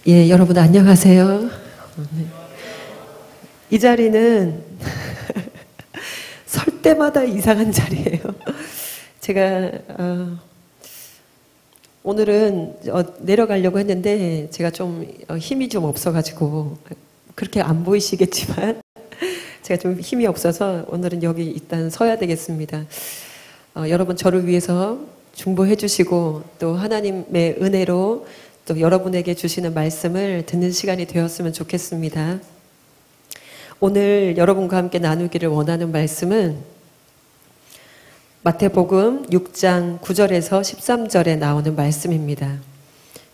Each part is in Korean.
예, 여러분 안녕하세요. 이 자리는 설 때마다 이상한 자리예요. 제가 오늘은 내려가려고 했는데 제가 좀 힘이 좀 없어가지고 그렇게 안 보이시겠지만 제가 좀 힘이 없어서 오늘은 여기 일단 서야 되겠습니다. 여러분 저를 위해서 중보해 주시고 또 하나님의 은혜로 또 여러분에게 주시는 말씀을 듣는 시간이 되었으면 좋겠습니다. 오늘 여러분과 함께 나누기를 원하는 말씀은 마태복음 6장 9절에서 13절에 나오는 말씀입니다.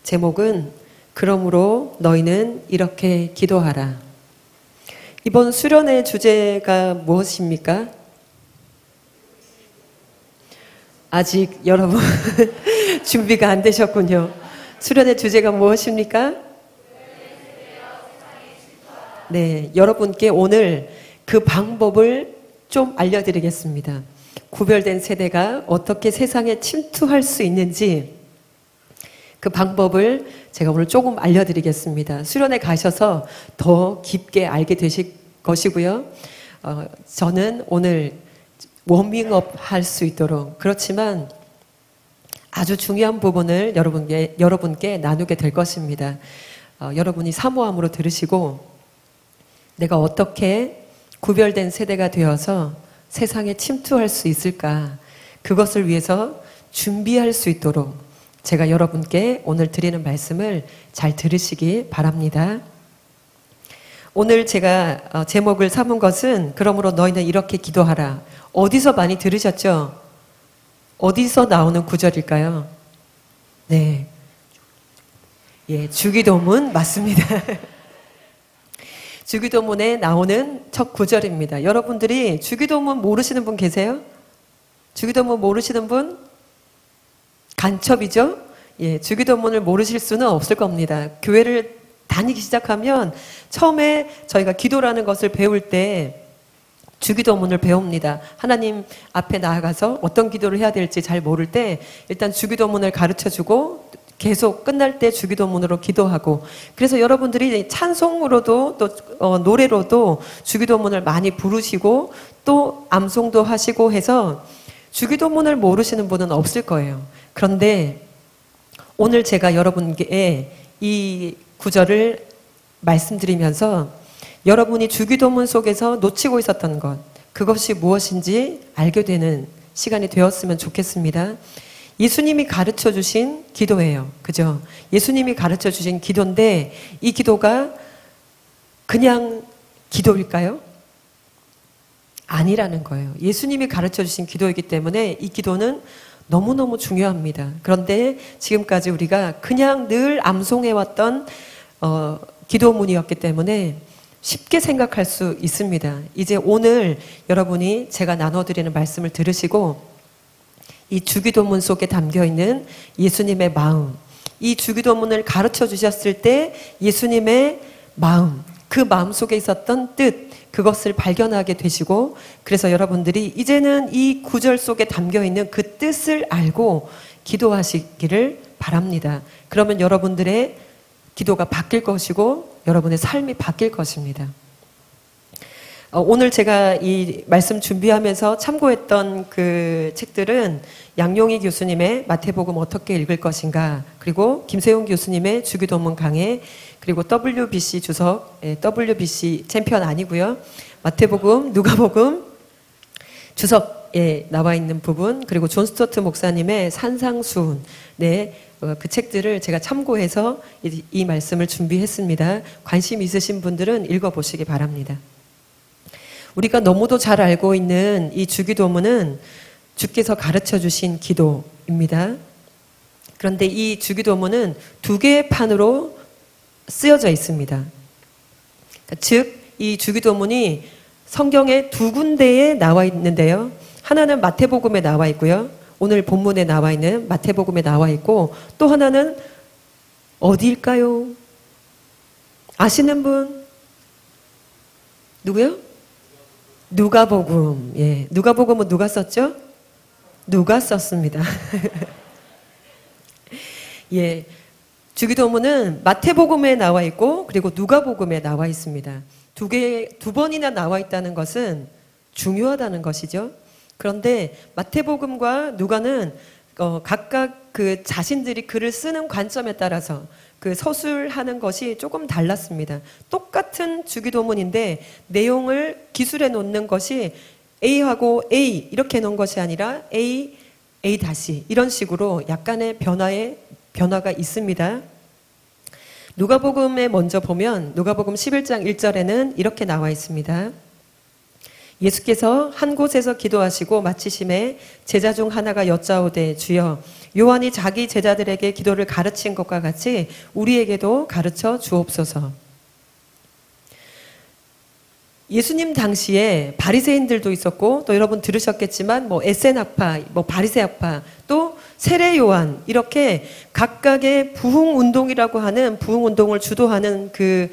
제목은 그러므로 너희는 이렇게 기도하라. 이번 수련의 주제가 무엇입니까? 아직 여러분 준비가 안 되셨군요. 수련의 주제가 무엇입니까? 네, 여러분께 오늘 그 방법을 좀 알려드리겠습니다. 구별된 세대가 어떻게 세상에 침투할 수 있는지 그 방법을 제가 오늘 조금 알려드리겠습니다. 수련회 가셔서 더 깊게 알게 되실 것이고요. 저는 오늘 워밍업 할 수 있도록 그렇지만 아주 중요한 부분을 여러분께 나누게 될 것입니다. 여러분이 사모함으로 들으시고 내가 어떻게 구별된 세대가 되어서 세상에 침투할 수 있을까? 그것을 위해서 준비할 수 있도록 제가 여러분께 오늘 드리는 말씀을 잘 들으시기 바랍니다. 오늘 제가 제목을 삼은 것은 그러므로 너희는 이렇게 기도하라. 어디서 많이 들으셨죠? 어디서 나오는 구절일까요? 네. 예, 주기도문 맞습니다. 주기도문에 나오는 첫 구절입니다. 여러분들이 주기도문 모르시는 분 계세요? 주기도문 모르시는 분? 간첩이죠? 예, 주기도문을 모르실 수는 없을 겁니다. 교회를 다니기 시작하면 처음에 저희가 기도라는 것을 배울 때 주기도문을 배웁니다. 하나님 앞에 나아가서 어떤 기도를 해야 될지 잘 모를 때 일단 주기도문을 가르쳐주고 계속 끝날 때 주기도문으로 기도하고 그래서 여러분들이 찬송으로도 또 노래로도 주기도문을 많이 부르시고 또 암송도 하시고 해서 주기도문을 모르시는 분은 없을 거예요. 그런데 오늘 제가 여러분께 이 구절을 말씀드리면서 여러분이 주기도문 속에서 놓치고 있었던 것, 그것이 무엇인지 알게 되는 시간이 되었으면 좋겠습니다. 예수님이 가르쳐 주신 기도예요. 그죠? 예수님이 가르쳐 주신 기도인데 이 기도가 그냥 기도일까요? 아니라는 거예요. 예수님이 가르쳐 주신 기도이기 때문에 이 기도는 너무너무 중요합니다. 그런데 지금까지 우리가 그냥 늘 암송해왔던 기도문이었기 때문에 쉽게 생각할 수 있습니다. 이제 오늘 여러분이 제가 나눠드리는 말씀을 들으시고 이 주기도문 속에 담겨있는 예수님의 마음, 이 주기도문을 가르쳐 주셨을 때 예수님의 마음, 그 마음 속에 있었던 뜻, 그것을 발견하게 되시고 그래서 여러분들이 이제는 이 구절 속에 담겨있는 그 뜻을 알고 기도하시기를 바랍니다. 그러면 여러분들의 기도가 바뀔 것이고 여러분의 삶이 바뀔 것입니다. 오늘 제가 이 말씀 준비하면서 참고했던 그 책들은 양용희 교수님의 마태복음 어떻게 읽을 것인가, 그리고 김세용 교수님의 주기도문 강해, 그리고 WBC 주석, WBC 챔피언 아니고요. 마태복음, 누가복음 주석에 나와 있는 부분, 그리고 존 스튜어트 목사님의 산상수훈, 그 책들을 제가 참고해서 이 말씀을 준비했습니다. 관심 있으신 분들은 읽어보시기 바랍니다. 우리가 너무도 잘 알고 있는 이 주기도문은 주께서 가르쳐 주신 기도입니다. 그런데 이 주기도문은 두 개의 판으로 쓰여져 있습니다. 즉, 이 주기도문이 성경에 두 군데에 나와 있는데요. 하나는 마태복음에 나와 있고요. 오늘 본문에 나와 있는 마태복음에 나와 있고, 또 하나는 어디일까요? 아시는 분? 누구요? 누가복음. 예. 누가복음은 누가 썼죠? 누가 썼습니다. 예. 주기도문은 마태복음에 나와 있고 그리고 누가복음에 나와 있습니다. 두 번이나 나와 있다는 것은 중요하다는 것이죠. 그런데 마태복음과 누가는 각각 그 자신들이 글을 쓰는 관점에 따라서 그 서술하는 것이 조금 달랐습니다. 똑같은 주기도문인데 내용을 기술해 놓는 것이 A하고 A 이렇게 놓은 것이 아니라 A, A 다시 이런 식으로 약간의 변화가 있습니다. 누가복음에 먼저 보면 누가복음 11장 1절에는 이렇게 나와 있습니다. 예수께서 한 곳에서 기도하시고 마치심에 제자 중 하나가 여짜오되 주여 요한이 자기 제자들에게 기도를 가르친 것과 같이 우리에게도 가르쳐 주옵소서. 예수님 당시에 바리새인들도 있었고 또 여러분 들으셨겠지만 뭐 에센학파, 뭐 바리새학파, 또 세례 요한 이렇게 각각의 부흥 운동이라고 하는 부흥 운동을 주도하는 그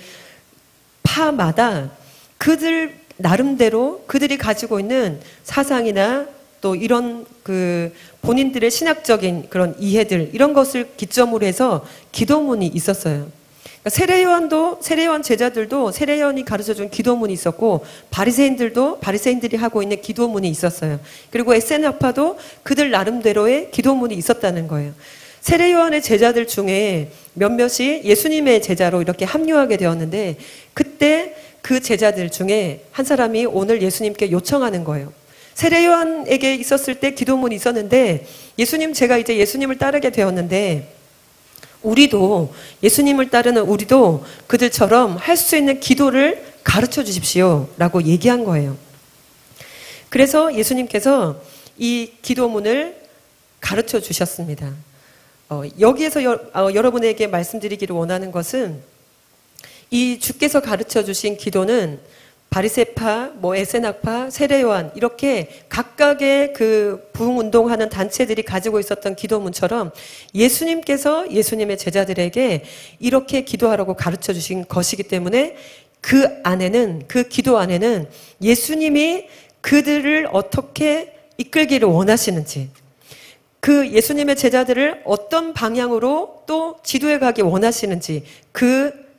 파마다 그들 나름대로 그들이 가지고 있는 사상이나 또 이런 그 본인들의 신학적인 그런 이해들 이런 것을 기점으로 해서 기도문이 있었어요. 그러니까 세례 요한 제자들도 세례 요한이 가르쳐준 기도문이 있었고 바리새인들이 하고 있는 기도문이 있었어요. 그리고 에센학파도 그들 나름대로의 기도문이 있었다는 거예요. 세례 요한의 제자들 중에 몇몇이 예수님의 제자로 이렇게 합류하게 되었는데 그때 그 제자들 중에 한 사람이 오늘 예수님께 요청하는 거예요. 세례 요한에게 있었을 때 기도문이 있었는데 제가 이제 예수님을 따르게 되었는데 우리도 예수님을 따르는 우리도 그들처럼 할 수 있는 기도를 가르쳐 주십시오 라고 얘기한 거예요. 그래서 예수님께서 이 기도문을 가르쳐 주셨습니다. 여기에서 여러분에게 말씀드리기를 원하는 것은 이 주께서 가르쳐 주신 기도는 바리새파, 에센학파, 세례요한 이렇게 각각의 그 부흥운동하는 단체들이 가지고 있었던 기도문처럼 예수님께서 예수님의 제자들에게 이렇게 기도하라고 가르쳐 주신 것이기 때문에 그 기도 안에는 예수님이 그들을 어떻게 이끌기를 원하시는지 그 예수님의 제자들을 어떤 방향으로 또 지도해 가기 원하시는지 그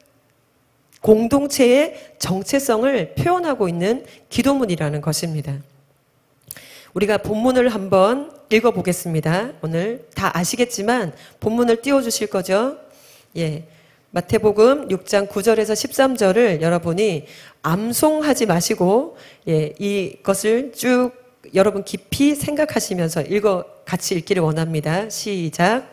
공동체의 정체성을 표현하고 있는 기도문이라는 것입니다. 우리가 본문을 한번 읽어보겠습니다. 오늘 다 아시겠지만 본문을 띄워주실 거죠? 예, 마태복음 6장 9절에서 13절을 여러분이 암송하지 마시고 이것을 쭉 여러분 깊이 생각하시면서 같이 읽기를 원합니다. 시작.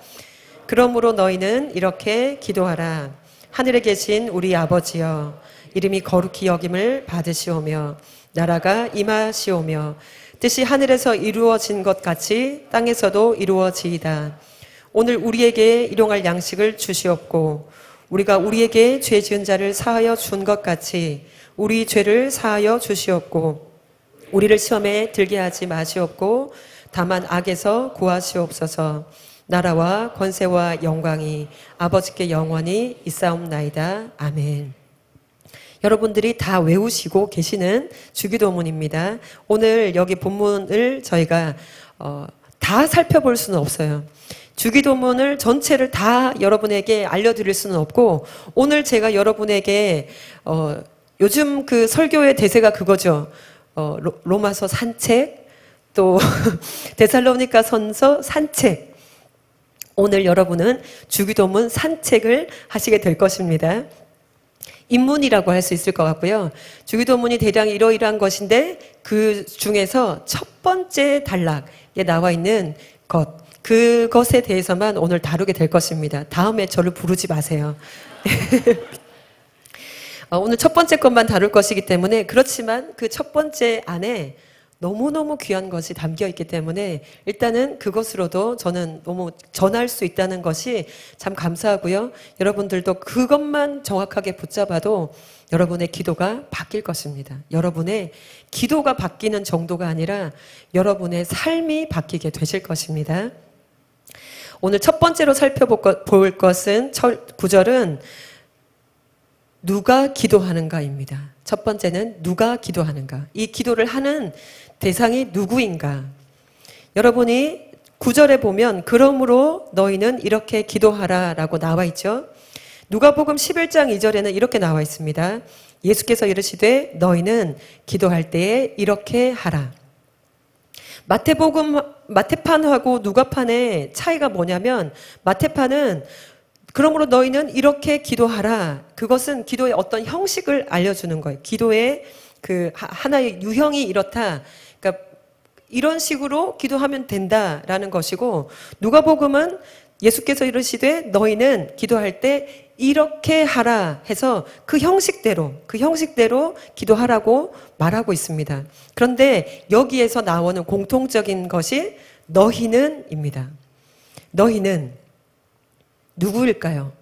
그러므로 너희는 이렇게 기도하라. 하늘에 계신 우리 아버지여 이름이 거룩히 여김을 받으시오며 나라가 임하시오며 뜻이 하늘에서 이루어진 것 같이 땅에서도 이루어지이다. 오늘 우리에게 일용할 양식을 주시옵고 우리가 우리에게 죄 지은 자를 사하여 준 것 같이 우리 죄를 사하여 주시옵고 우리를 시험에 들게 하지 마시옵고 다만 악에서 구하시옵소서. 나라와 권세와 영광이 아버지께 영원히 있사옵나이다. 아멘. 여러분들이 다 외우시고 계시는 주기도문입니다. 오늘 여기 본문을 저희가 다 살펴볼 수는 없어요. 주기도문을 전체를 다 여러분에게 알려드릴 수는 없고 오늘 제가 여러분에게 요즘 그 설교의 대세가 그거죠. 로마서 산책 또 데살로니가 선서 산책 오늘 여러분은 주기도문 산책을 하시게 될 것입니다. 입문이라고 할 수 있을 것 같고요. 주기도문이 대략 이러이러한 것인데 그 중에서 첫 번째 단락에 나와 있는 그것에 대해서만 오늘 다루게 될 것입니다. 다음에 저를 부르지 마세요. 오늘 첫 번째 것만 다룰 것이기 때문에 그렇지만 그 첫 번째 안에 너무너무 귀한 것이 담겨 있기 때문에 일단은 그것으로도 저는 너무 전할 수 있다는 것이 참 감사하고요. 여러분들도 그것만 정확하게 붙잡아도 여러분의 기도가 바뀔 것입니다. 여러분의 기도가 바뀌는 정도가 아니라 여러분의 삶이 바뀌게 되실 것입니다. 오늘 첫 번째로 살펴볼 것은 9절은 누가 기도하는가입니다. 첫 번째는 누가 기도하는가. 이 기도를 하는 대상이 누구인가. 여러분이 9절에 보면 그러므로 너희는 이렇게 기도하라 라고 나와 있죠. 누가복음 11장 2절에는 이렇게 나와 있습니다. 예수께서 이르시되 너희는 기도할 때에 이렇게 하라. 마태판하고 누가판의 차이가 뭐냐면 마태판은 그러므로 너희는 이렇게 기도하라. 그것은 기도의 어떤 형식을 알려주는 거예요. 기도의 그 하나의 유형이 이렇다. 그러니까 이런 식으로 기도하면 된다라는 것이고, 누가복음은 예수께서 이르시되 너희는 기도할 때 이렇게 하라 해서 그 형식대로 기도하라고 말하고 있습니다. 그런데 여기에서 나오는 공통적인 것이 너희는입니다. 너희는 누구일까요?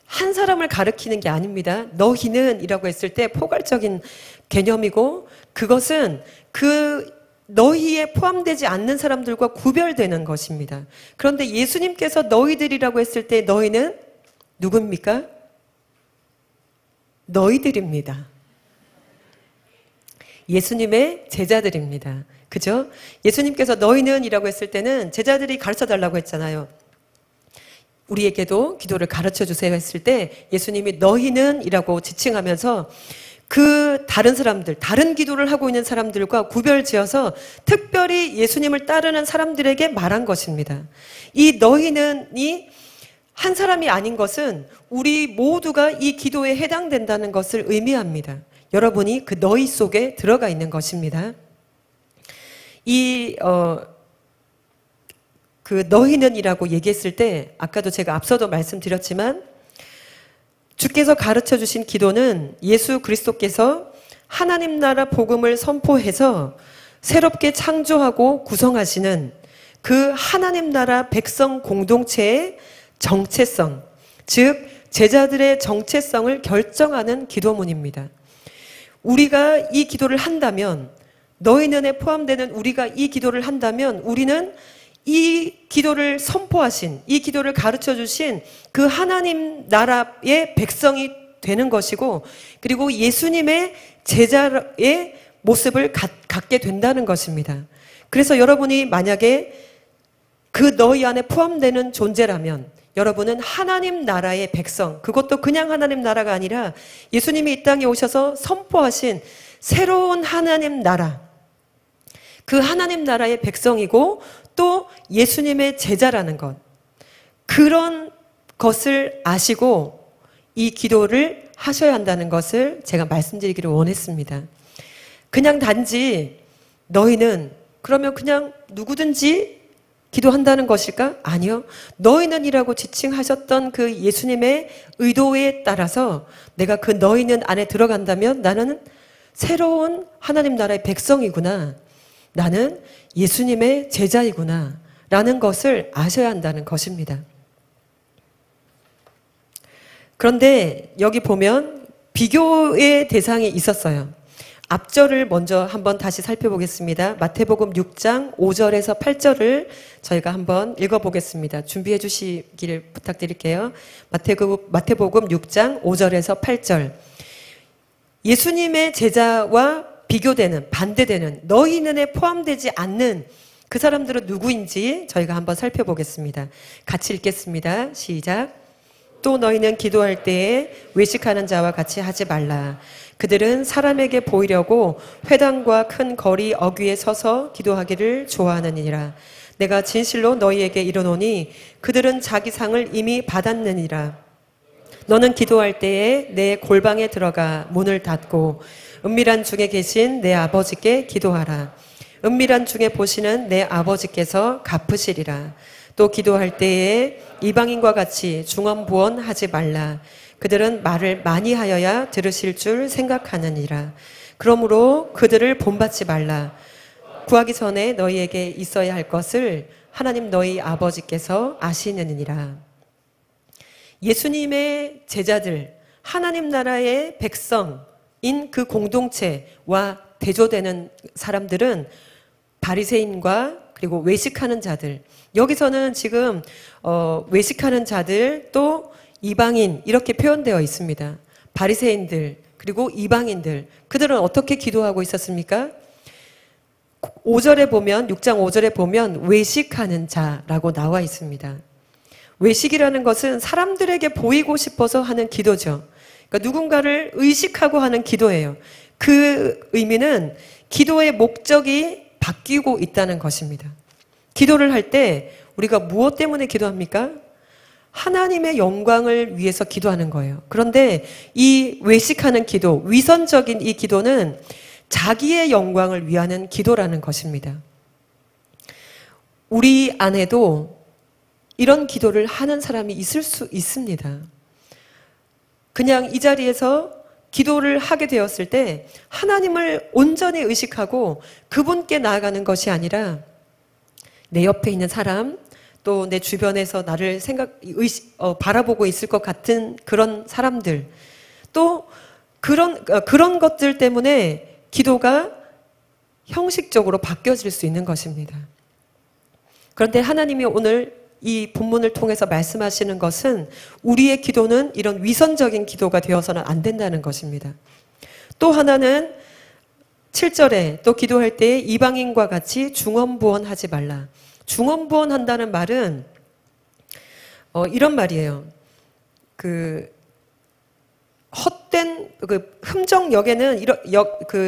한 사람을 가리키는 게 아닙니다. 너희는 이라고 했을 때 포괄적인 개념이고, 그것은 그 너희에 포함되지 않는 사람들과 구별되는 것입니다. 그런데 예수님께서 너희들이라고 했을 때 너희는 누굽니까? 너희들입니다. 예수님의 제자들입니다. 그죠? 예수님께서 너희는 이라고 했을 때는 제자들이 가르쳐 달라고 했잖아요. 우리에게도 기도를 가르쳐 주세요 했을 때 예수님이 너희는 이라고 지칭하면서 그 다른 사람들, 다른 기도를 하고 있는 사람들과 구별 지어서 특별히 예수님을 따르는 사람들에게 말한 것입니다. 이 너희는이 한 사람이 아닌 것은 우리 모두가 이 기도에 해당된다는 것을 의미합니다. 여러분이 그 너희 속에 들어가 있는 것입니다. 그 너희는이라고 얘기했을 때 아까도 제가 앞서도 말씀드렸지만 주께서 가르쳐 주신 기도는 예수 그리스도께서 하나님 나라 복음을 선포해서 새롭게 창조하고 구성하시는 그 하나님 나라 백성 공동체의 정체성, 즉 제자들의 정체성을 결정하는 기도문입니다. 우리가 이 기도를 한다면, 너희는에 포함되는 우리가 이 기도를 한다면 우리는 이 기도를 선포하신, 이 기도를 가르쳐 주신 그 하나님 나라의 백성이 되는 것이고, 그리고 예수님의 제자의 모습을 갖게 된다는 것입니다. 그래서 여러분이 만약에 그 너희 안에 포함되는 존재라면 여러분은 하나님 나라의 백성, 그것도 그냥 하나님 나라가 아니라 예수님이 이 땅에 오셔서 선포하신 새로운 하나님 나라, 그 하나님 나라의 백성이고 또 예수님의 제자라는 것, 그런 것을 아시고 이 기도를 하셔야 한다는 것을 제가 말씀드리기를 원했습니다. 그냥 단지 너희는 그러면 그냥 누구든지 기도한다는 것일까? 아니요. 너희는이라고 지칭하셨던 그 예수님의 의도에 따라서 내가 그 너희는 안에 들어간다면 나는 새로운 하나님 나라의 백성이구나, 나는 예수님의 제자이구나 라는 것을 아셔야 한다는 것입니다. 그런데 여기 보면 비교의 대상이 있었어요. 앞절을 먼저 한번 다시 살펴보겠습니다. 마태복음 6장 5절에서 8절을 저희가 한번 읽어보겠습니다. 준비해 주시기를 부탁드릴게요. 마태복음 6장 5절에서 8절. 예수님의 제자와 비교되는, 반대되는 너희는에 포함되지 않는 그 사람들은 누구인지 저희가 한번 살펴보겠습니다. 같이 읽겠습니다. 시작. 또 너희는 기도할 때에 외식하는 자와 같이 하지 말라. 그들은 사람에게 보이려고 회당과 큰 거리 어귀에 서서 기도하기를 좋아하느니라. 내가 진실로 너희에게 이르노니 그들은 자기 상을 이미 받았느니라. 너는 기도할 때에 내 골방에 들어가 문을 닫고 은밀한 중에 계신 내 아버지께 기도하라. 은밀한 중에 보시는 내 아버지께서 갚으시리라. 또 기도할 때에 이방인과 같이 중언부언하지 말라. 그들은 말을 많이 하여야 들으실 줄 생각하느니라. 그러므로 그들을 본받지 말라. 구하기 전에 너희에게 있어야 할 것을 하나님 너희 아버지께서 아시느니라. 예수님의 제자들, 하나님 나라의 백성인 그 공동체와 대조되는 사람들은 바리새인과 그리고 외식하는 자들, 여기서는 지금 외식하는 자들 또 이방인 이렇게 표현되어 있습니다. 바리새인들 그리고 이방인들, 그들은 어떻게 기도하고 있었습니까? 5절에 보면 6장 5절에 보면 외식하는 자라고 나와 있습니다. 외식이라는 것은 사람들에게 보이고 싶어서 하는 기도죠. 그러니까 누군가를 의식하고 하는 기도예요. 그 의미는 기도의 목적이 바뀌고 있다는 것입니다. 기도를 할 때 우리가 무엇 때문에 기도합니까? 하나님의 영광을 위해서 기도하는 거예요. 그런데 이 외식하는 기도, 위선적인 이 기도는 자기의 영광을 위하는 기도라는 것입니다. 우리 안에도 이런 기도를 하는 사람이 있을 수 있습니다. 그냥 이 자리에서 기도를 하게 되었을 때 하나님을 온전히 의식하고 그분께 나아가는 것이 아니라 내 옆에 있는 사람, 또 내 주변에서 나를 바라보고 있을 것 같은 그런 사람들, 또 그런 것들 때문에 기도가 형식적으로 바뀌어질 수 있는 것입니다. 그런데 하나님이 오늘 이 본문을 통해서 말씀하시는 것은 우리의 기도는 이런 위선적인 기도가 되어서는 안 된다는 것입니다. 또 하나는 7절에 또 기도할 때 이방인과 같이 중언부언하지 말라. 중언부언한다는 말은 이런 말이에요. 헛된 흠정역에는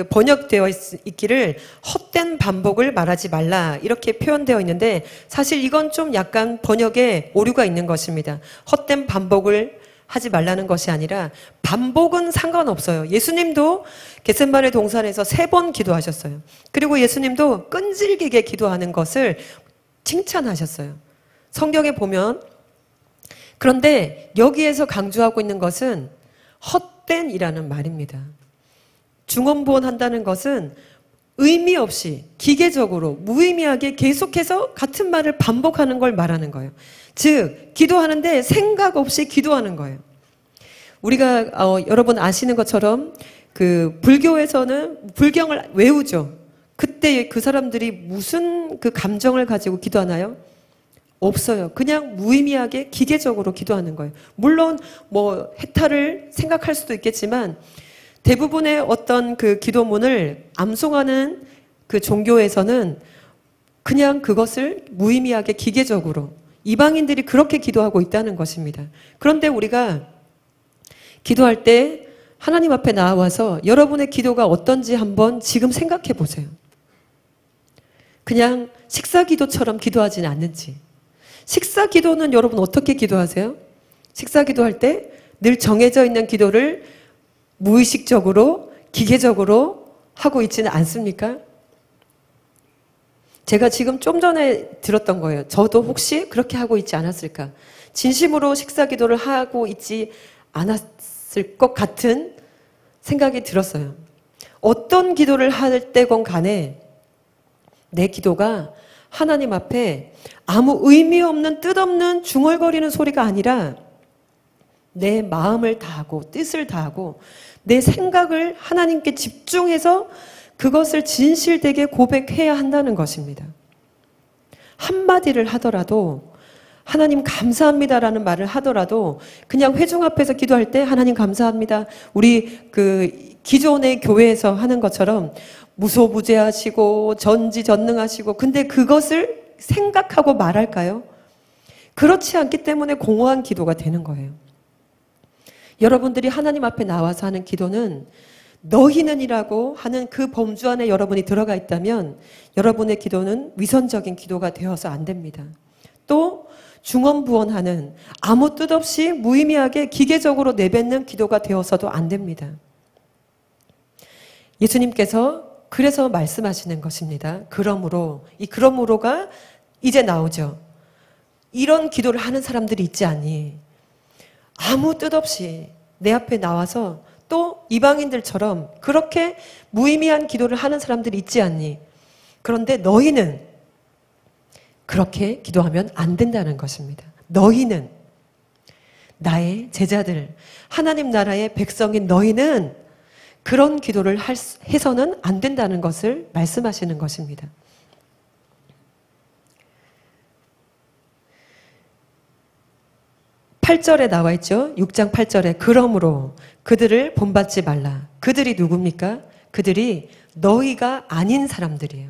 번역되어 있기를 헛된 반복을 말하지 말라 이렇게 표현되어 있는데 사실 이건 좀 약간 번역에 오류가 있는 것입니다. 헛된 반복을 하지 말라는 것이 아니라 반복은 상관없어요. 예수님도 겟세마네 동산에서 3번 기도하셨어요. 그리고 예수님도 끈질기게 기도하는 것을 칭찬하셨어요. 성경에 보면. 그런데 여기에서 강조하고 있는 것은 헛된이라는 말입니다. 중언부언한다는 것은 의미 없이 기계적으로 무의미하게 계속해서 같은 말을 반복하는 걸 말하는 거예요. 즉 기도하는데 생각 없이 기도하는 거예요. 우리가 여러분 아시는 것처럼 불교에서는 불경을 외우죠. 그때 그 사람들이 무슨 감정을 가지고 기도하나요? 없어요. 그냥 무의미하게 기계적으로 기도하는 거예요. 물론 해탈을 생각할 수도 있겠지만 대부분의 어떤 기도문을 암송하는 종교에서는 그냥 그것을 무의미하게 기계적으로 이방인들이 그렇게 기도하고 있다는 것입니다. 그런데 우리가 기도할 때 하나님 앞에 나와서 여러분의 기도가 어떤지 한번 지금 생각해 보세요. 그냥 식사 기도처럼 기도하지는 않는지. 식사 기도는 여러분 어떻게 기도하세요? 식사 기도할 때 늘 정해져 있는 기도를 무의식적으로, 기계적으로 하고 있지는 않습니까? 제가 지금 좀 전에 들었던 거예요. 저도 혹시 그렇게 하고 있지 않았을까? 진심으로 식사 기도를 하고 있지 않았을 것 같은 생각이 들었어요. 어떤 기도를 할 때건 간에 내 기도가 하나님 앞에 아무 의미 없는 뜻없는 중얼거리는 소리가 아니라 내 마음을 다하고 뜻을 다하고 내 생각을 하나님께 집중해서 그것을 진실되게 고백해야 한다는 것입니다. 한마디를 하더라도 하나님 감사합니다라는 말을 하더라도 그냥 회중 앞에서 기도할 때 하나님 감사합니다. 우리 기존의 교회에서 하는 것처럼 무소부재하시고 전지전능하시고 근데 그것을 생각하고 말할까요? 그렇지 않기 때문에 공허한 기도가 되는 거예요. 여러분들이 하나님 앞에 나와서 하는 기도는 너희는이라고 하는 그 범주 안에 여러분이 들어가 있다면 여러분의 기도는 위선적인 기도가 되어서 안 됩니다. 또 중언부언하는 아무 뜻 없이 무의미하게 기계적으로 내뱉는 기도가 되어서도 안 됩니다. 예수님께서 그래서 말씀하시는 것입니다. 그러므로, 이 그러므로가 이제 나오죠. 이런 기도를 하는 사람들이 있지 않니? 아무 뜻 없이 내 앞에 나와서 또 이방인들처럼 그렇게 무의미한 기도를 하는 사람들이 있지 않니? 그런데 너희는 그렇게 기도하면 안 된다는 것입니다. 너희는 나의 제자들, 하나님 나라의 백성인 너희는 그런 기도를 해서는 안 된다는 것을 말씀하시는 것입니다. 8절에 나와 있죠. 6장 8절에 그러므로 그들을 본받지 말라. 그들이 누굽니까? 그들이 너희가 아닌 사람들이에요.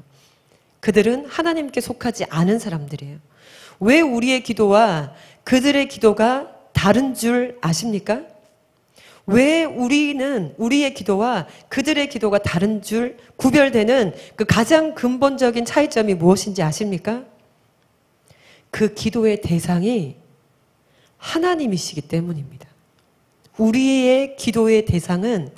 그들은 하나님께 속하지 않은 사람들이에요. 왜 우리의 기도와 그들의 기도가 다른 줄 아십니까? 왜 우리의 기도와 그들의 기도가 다른 줄 구별되는 그 가장 근본적인 차이점이 무엇인지 아십니까? 그 기도의 대상이 하나님이시기 때문입니다. 우리의 기도의 대상은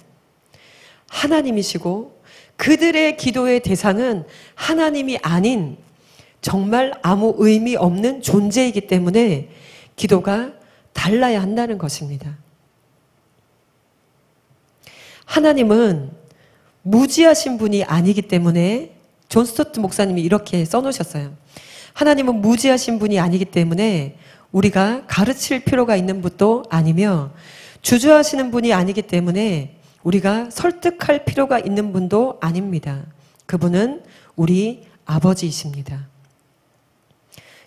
하나님이시고 그들의 기도의 대상은 하나님이 아닌 정말 아무 의미 없는 존재이기 때문에 기도가 달라야 한다는 것입니다. 하나님은 무지하신 분이 아니기 때문에 존 스토트 목사님이 이렇게 써놓으셨어요. 하나님은 무지하신 분이 아니기 때문에 우리가 가르칠 필요가 있는 분도 아니며 주저하시는 분이 아니기 때문에 우리가 설득할 필요가 있는 분도 아닙니다. 그분은 우리 아버지이십니다.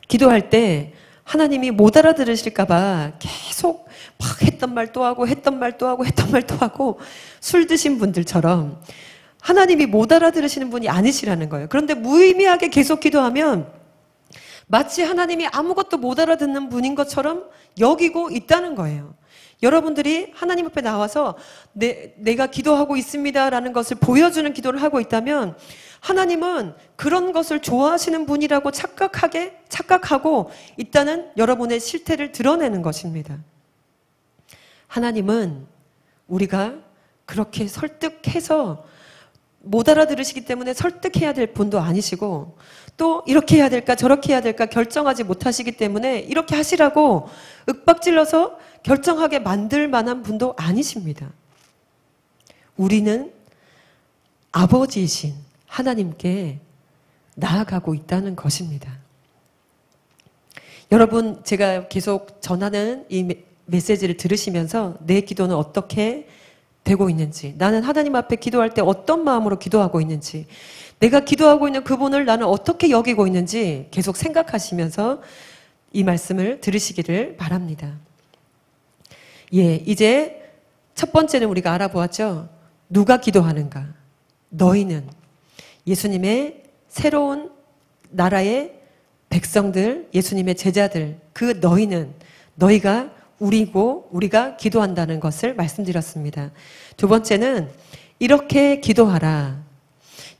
기도할 때 하나님이 못 알아들으실까봐 계속 막 했던 말 또 하고 했던 말 또 하고 했던 말 또 하고 술 드신 분들처럼 하나님이 못 알아들으시는 분이 아니시라는 거예요. 그런데 무의미하게 계속 기도하면 마치 하나님이 아무것도 못 알아듣는 분인 것처럼 여기고 있다는 거예요. 여러분들이 하나님 앞에 나와서 내가 기도하고 있습니다라는 것을 보여주는 기도를 하고 있다면 하나님은 그런 것을 좋아하시는 분이라고 착각하고 있다는 여러분의 실태를 드러내는 것입니다. 하나님은 우리가 그렇게 설득해서 못 알아들으시기 때문에 설득해야 될 분도 아니시고 또 이렇게 해야 될까 저렇게 해야 될까 결정하지 못하시기 때문에 이렇게 하시라고 윽박질러서 결정하게 만들 만한 분도 아니십니다. 우리는 아버지이신 하나님께 나아가고 있다는 것입니다. 여러분, 제가 계속 전하는 이 메시지를 들으시면서 내 기도는 어떻게 되고 있는지, 나는 하나님 앞에 기도할 때 어떤 마음으로 기도하고 있는지, 내가 기도하고 있는 그분을 나는 어떻게 여기고 있는지 계속 생각하시면서 이 말씀을 들으시기를 바랍니다. 예, 이제 첫 번째는 우리가 알아보았죠. 누가 기도하는가? 너희는 예수님의 새로운 나라의 백성들, 예수님의 제자들, 그 너희는 너희가 우리고 우리가 기도한다는 것을 말씀드렸습니다. 두 번째는 이렇게 기도하라.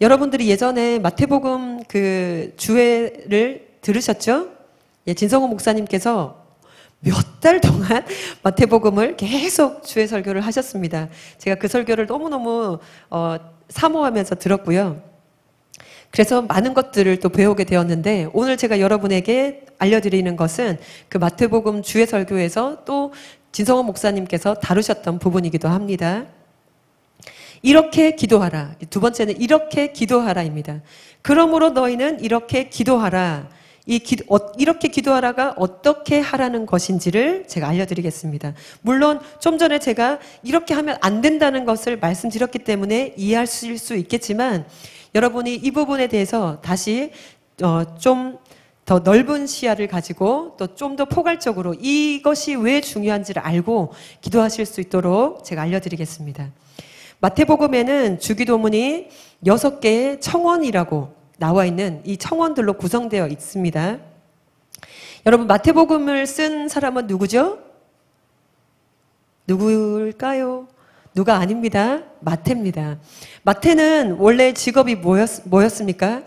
여러분들이 예전에 마태복음 그 주회를 들으셨죠? 예, 진성호 목사님께서 몇 달 동안 마태복음을 계속 주회 설교를 하셨습니다. 제가 그 설교를 너무너무 사모하면서 들었고요. 그래서 많은 것들을 또 배우게 되었는데 오늘 제가 여러분에게 알려드리는 것은 그 마태복음 주의 설교에서 또 진성호 목사님께서 다루셨던 부분이기도 합니다. 이렇게 기도하라. 두 번째는 이렇게 기도하라입니다. 그러므로 너희는 이렇게 기도하라. 이렇게 기도하라가 어떻게 하라는 것인지를 제가 알려드리겠습니다. 물론 좀 전에 제가 이렇게 하면 안 된다는 것을 말씀드렸기 때문에 이해하실 수 있겠지만 여러분이 이 부분에 대해서 다시 좀 더 넓은 시야를 가지고 또 좀 더 포괄적으로 이것이 왜 중요한지를 알고 기도하실 수 있도록 제가 알려드리겠습니다. 마태복음에는 주기도문이 6개의 청원이라고 나와 있는 이 청원들로 구성되어 있습니다. 여러분, 마태복음을 쓴 사람은 누구죠? 누구일까요? 누가 아닙니다. 마태입니다. 마태는 원래 직업이 뭐였습니까?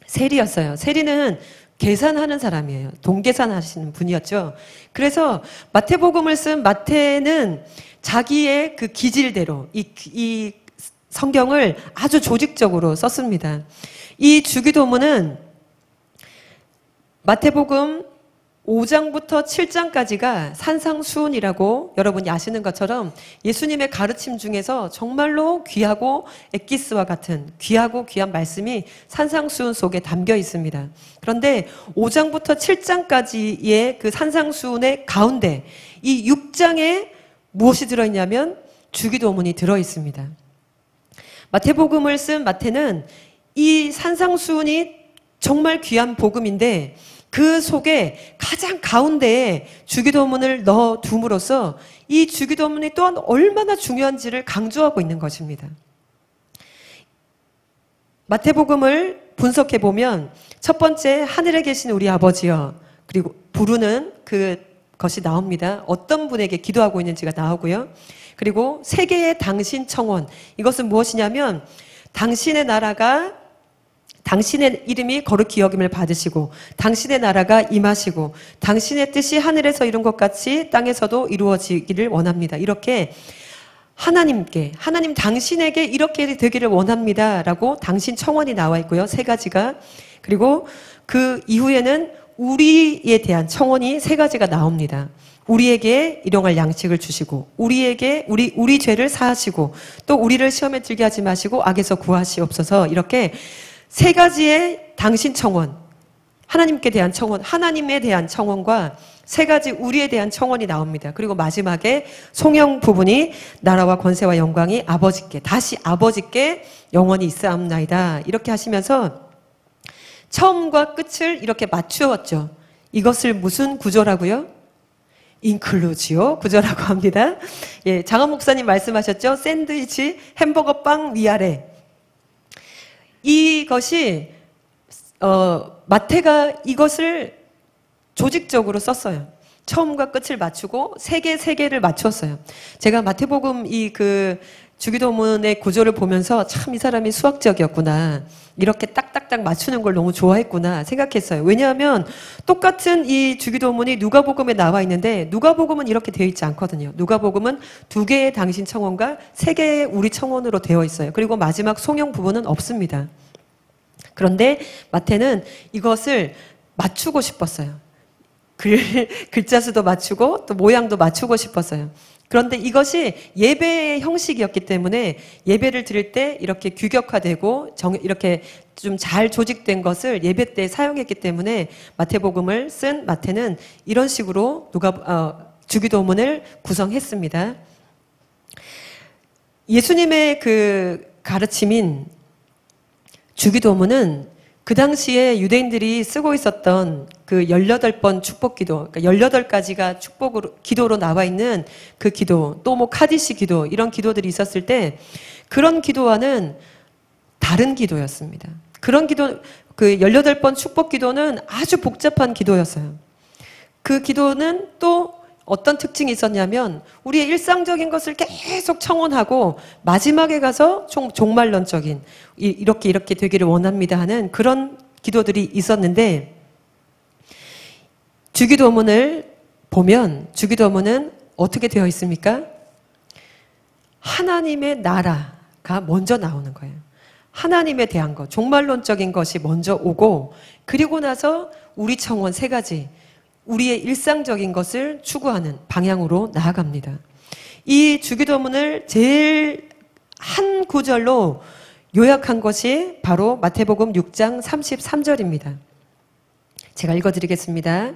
세리였어요. 세리는 계산하는 사람이에요. 돈계산 하시는 분이었죠. 그래서 마태복음을 쓴 마태는 자기의 그 기질대로 이 성경을 아주 조직적으로 썼습니다. 이 주기도문은 마태복음 5장부터 7장까지가 산상수훈이라고 여러분이 아시는 것처럼 예수님의 가르침 중에서 정말로 귀하고 엑기스와 같은 귀하고 귀한 말씀이 산상수훈 속에 담겨 있습니다. 그런데 5장부터 7장까지의 그 산상수훈의 가운데 이 6장에 무엇이 들어있냐면 주기도문이 들어있습니다. 마태복음을 쓴 마태는 이 산상수훈이 정말 귀한 복음인데 그 속에 가장 가운데에 주기도문을 넣어둠으로써 이 주기도문이 또한 얼마나 중요한지를 강조하고 있는 것입니다. 마태복음을 분석해 보면 첫 번째 하늘에 계신 우리 아버지여, 그리고 부르는 그것이 나옵니다. 어떤 분에게 기도하고 있는지가 나오고요. 그리고 세계의 당신 청원, 이것은 무엇이냐면 당신의 나라가, 당신의 이름이 거룩히 여김을 받으시고 당신의 나라가 임하시고 당신의 뜻이 하늘에서 이룬 것 같이 땅에서도 이루어지기를 원합니다. 이렇게 하나님께, 하나님 당신에게 이렇게 되기를 원합니다 라고 당신 청원이 나와 있고요. 세 가지가. 그리고 그 이후에는 우리에 대한 청원이 세 가지가 나옵니다. 우리에게 일용할 양식을 주시고, 우리에게 우리 죄를 사하시고, 또 우리를 시험에 들게 하지 마시고 악에서 구하시옵소서. 이렇게 세 가지의 당신 청원, 하나님께 대한 청원, 하나님에 대한 청원과 세 가지 우리에 대한 청원이 나옵니다. 그리고 마지막에 송영 부분이 나라와 권세와 영광이 아버지께, 다시 아버지께 영원히 있사옵나이다. 이렇게 하시면서 처음과 끝을 이렇게 맞추었죠. 이것을 무슨 구조라고요? 인클루지오 구조라고 합니다. 예, 장원 목사님 말씀하셨죠. 샌드위치, 햄버거 빵 위아래. 이것이 마태가 이것을 조직적으로 썼어요. 처음과 끝을 맞추고 세 개를 맞췄어요. 제가 마태복음 주기도문의 구조를 보면서 참 이 사람이 수학적이었구나. 이렇게 딱딱딱 맞추는 걸 너무 좋아했구나 생각했어요. 왜냐하면 똑같은 이 주기도문이 누가복음에 나와 있는데 누가복음은 이렇게 되어 있지 않거든요. 누가복음은 2개의 당신 청원과 3개의 우리 청원으로 되어 있어요. 그리고 마지막 송영 부분은 없습니다. 그런데 마태는 이것을 맞추고 싶었어요. 글자 수도 맞추고 또 모양도 맞추고 싶었어요. 그런데 이것이 예배의 형식이었기 때문에 예배를 드릴 때 이렇게 규격화되고 이렇게 좀 잘 조직된 것을 예배 때 사용했기 때문에 마태복음을 쓴 마태는 이런 식으로 주기도문을 구성했습니다. 예수님의 그 가르침인 주기도문은 그 당시에 유대인들이 쓰고 있었던 그 18번 축복기도, 그러니까 18가지가 기도로 나와 있는 그 기도, 또 뭐 카디시 기도, 이런 기도들이 있었을 때 그런 기도와는 다른 기도였습니다. 그런 기도, 그 18번 축복기도는 아주 복잡한 기도였어요. 그 기도는 또 어떤 특징이 있었냐면 우리의 일상적인 것을 계속 청원하고 마지막에 가서 종말론적인 이렇게 되기를 원합니다 하는 그런 기도들이 있었는데 주기도문을 보면 주기도문은 어떻게 되어 있습니까? 하나님의 나라가 먼저 나오는 거예요. 하나님에 대한 것, 종말론적인 것이 먼저 오고 그리고 나서 우리 청원 3가지 우리의 일상적인 것을 추구하는 방향으로 나아갑니다. 이 주기도문을 제일 한 구절로 요약한 것이 바로 마태복음 6장 33절입니다. 제가 읽어드리겠습니다.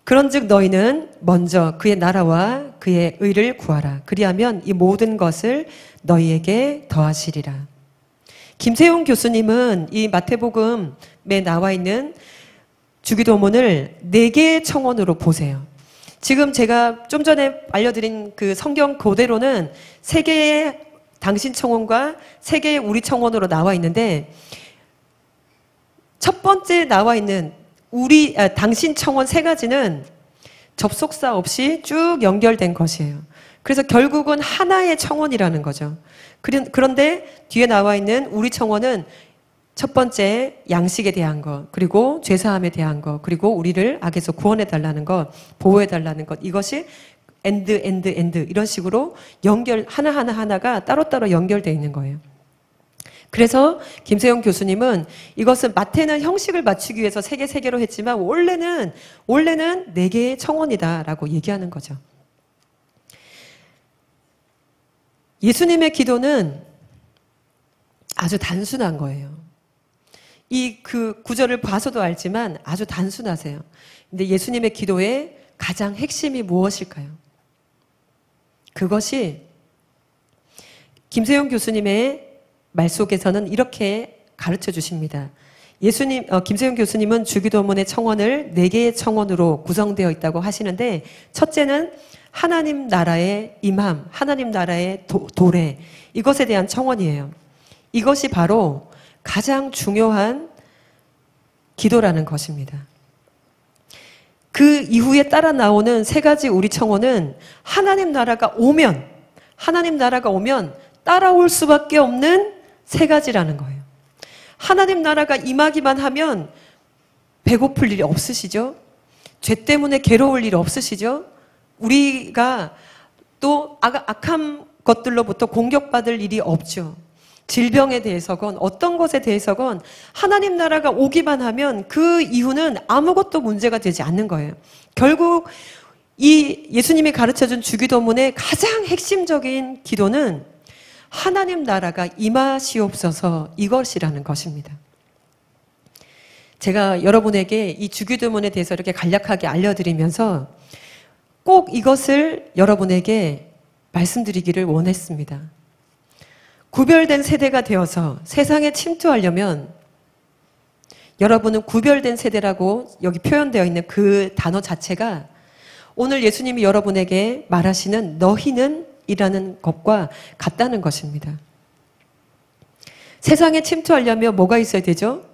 그런즉 너희는 먼저 그의 나라와 그의 의를 구하라. 그리하면 이 모든 것을 너희에게 더하시리라. 김세용 교수님은 이 마태복음에 나와 있는 주기도문을 4개의 청원으로 보세요. 지금 제가 좀 전에 알려드린 그 성경 그대로는 3개의 당신 청원과 3개의 우리 청원으로 나와 있는데 첫 번째 나와 있는 당신 청원 3가지는 접속사 없이 쭉 연결된 것이에요. 그래서 결국은 하나의 청원이라는 거죠. 그런데 뒤에 나와 있는 우리 청원은 첫 번째 양식에 대한 것, 그리고 죄사함에 대한 것, 그리고 우리를 악에서 구원해 달라는 것, 보호해 달라는 것, 이것이 엔드 이런 식으로 하나가 따로따로 연결되어 있는 거예요. 그래서 김세용 교수님은 이것은 마태는 형식을 맞추기 위해서 3개로 했지만 원래는 4개의 청원이다라고 얘기하는 거죠. 예수님의 기도는 아주 단순한 거예요. 그 구절을 봐서도 알지만 아주 단순하세요. 근데 예수님의 기도의 가장 핵심이 무엇일까요? 그것이 김세용 교수님의 말 속에서는 이렇게 가르쳐 주십니다. 김세용 교수님은 주기도문의 청원을 4개의 청원으로 구성되어 있다고 하시는데 첫째는 하나님 나라의 임함, 하나님 나라의 도래, 이것에 대한 청원이에요. 이것이 바로 가장 중요한 기도라는 것입니다. 그 이후에 따라 나오는 세 가지 우리 청혼은 하나님 나라가 오면 따라올 수밖에 없는 세 가지라는 거예요. 하나님 나라가 임하기만 하면 배고플 일이 없으시죠? 죄 때문에 괴로울 일 없으시죠? 우리가 또 악한 것들로부터 공격받을 일이 없죠. 질병에 대해서건 어떤 것에 대해서건 하나님 나라가 오기만 하면 그 이후는 아무것도 문제가 되지 않는 거예요. 결국 이 예수님이 가르쳐준 주기도문의 가장 핵심적인 기도는 하나님 나라가 임하시옵소서 이것이라는 것입니다. 제가 여러분에게 이 주기도문에 대해서 이렇게 간략하게 알려드리면서 꼭 이것을 여러분에게 말씀드리기를 원했습니다. 구별된 세대가 되어서 세상에 침투하려면 여러분은 구별된 세대라고 여기 표현되어 있는 그 단어 자체가 오늘 예수님이 여러분에게 말하시는 너희는 이라는 것과 같다는 것입니다. 세상에 침투하려면 뭐가 있어야 되죠?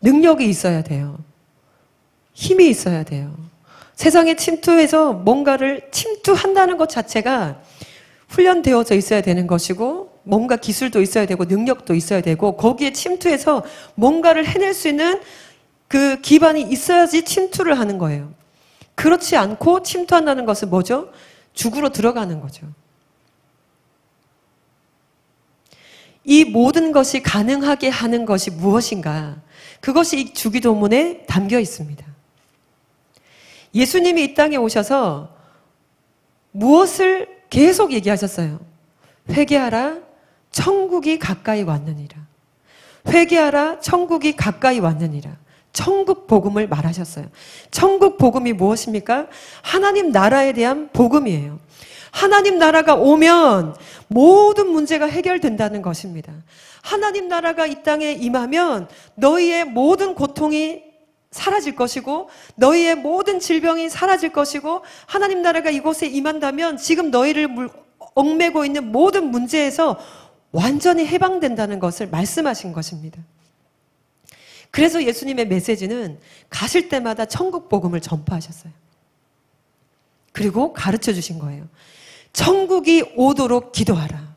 능력이 있어야 돼요. 힘이 있어야 돼요. 세상에 침투해서 뭔가를 침투한다는 것 자체가 훈련되어져 있어야 되는 것이고 뭔가 기술도 있어야 되고 능력도 있어야 되고 거기에 침투해서 뭔가를 해낼 수 있는 그 기반이 있어야지 침투를 하는 거예요. 그렇지 않고 침투한다는 것은 뭐죠? 죽으로 들어가는 거죠. 이 모든 것이 가능하게 하는 것이 무엇인가? 그것이 이 주기도문에 담겨 있습니다. 예수님이 이 땅에 오셔서 무엇을 계속 얘기하셨어요? 회개하라, 천국이 가까이 왔느니라. 회개하라, 천국이 가까이 왔느니라. 천국 복음을 말하셨어요. 천국 복음이 무엇입니까? 하나님 나라에 대한 복음이에요. 하나님 나라가 오면 모든 문제가 해결된다는 것입니다. 하나님 나라가 이 땅에 임하면 너희의 모든 고통이 사라질 것이고 너희의 모든 질병이 사라질 것이고 하나님 나라가 이곳에 임한다면 지금 너희를 얽매고 있는 모든 문제에서 완전히 해방된다는 것을 말씀하신 것입니다. 그래서 예수님의 메시지는 가실 때마다 천국 복음을 전파하셨어요. 그리고 가르쳐 주신 거예요. 천국이 오도록 기도하라.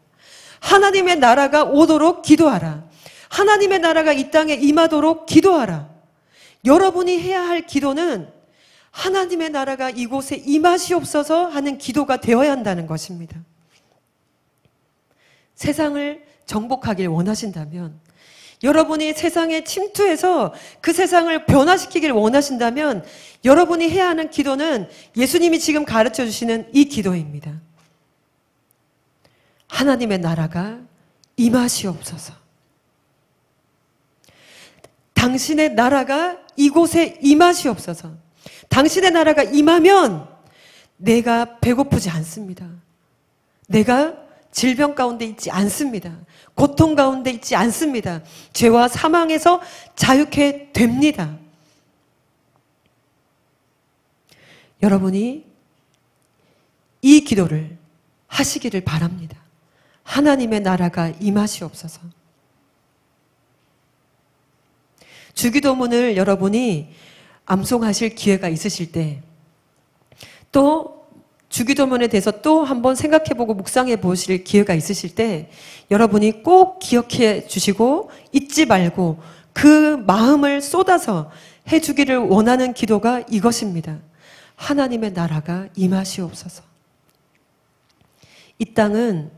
하나님의 나라가 오도록 기도하라. 하나님의 나라가 이 땅에 임하도록 기도하라. 여러분이 해야 할 기도는 하나님의 나라가 이곳에 임하시옵소서 하는 기도가 되어야 한다는 것입니다. 세상을 정복하길 원하신다면, 여러분이 세상에 침투해서 그 세상을 변화시키길 원하신다면 여러분이 해야 하는 기도는 예수님이 지금 가르쳐 주시는 이 기도입니다. 하나님의 나라가 임하시옵소서. 당신의 나라가 이곳에 임하시옵소서. 당신의 나라가 임하면 내가 배고프지 않습니다. 내가 질병 가운데 있지 않습니다. 고통 가운데 있지 않습니다. 죄와 사망에서 자유케 됩니다. 여러분이 이 기도를 하시기를 바랍니다. 하나님의 나라가 임하시옵소서. 주기도문을 여러분이 암송하실 기회가 있으실 때, 또 주기도문에 대해서 또 한번 생각해보고 묵상해 보실 기회가 있으실 때 여러분이 꼭 기억해 주시고 잊지 말고 그 마음을 쏟아서 해주기를 원하는 기도가 이것입니다. 하나님의 나라가 임하시옵소서. 이 땅은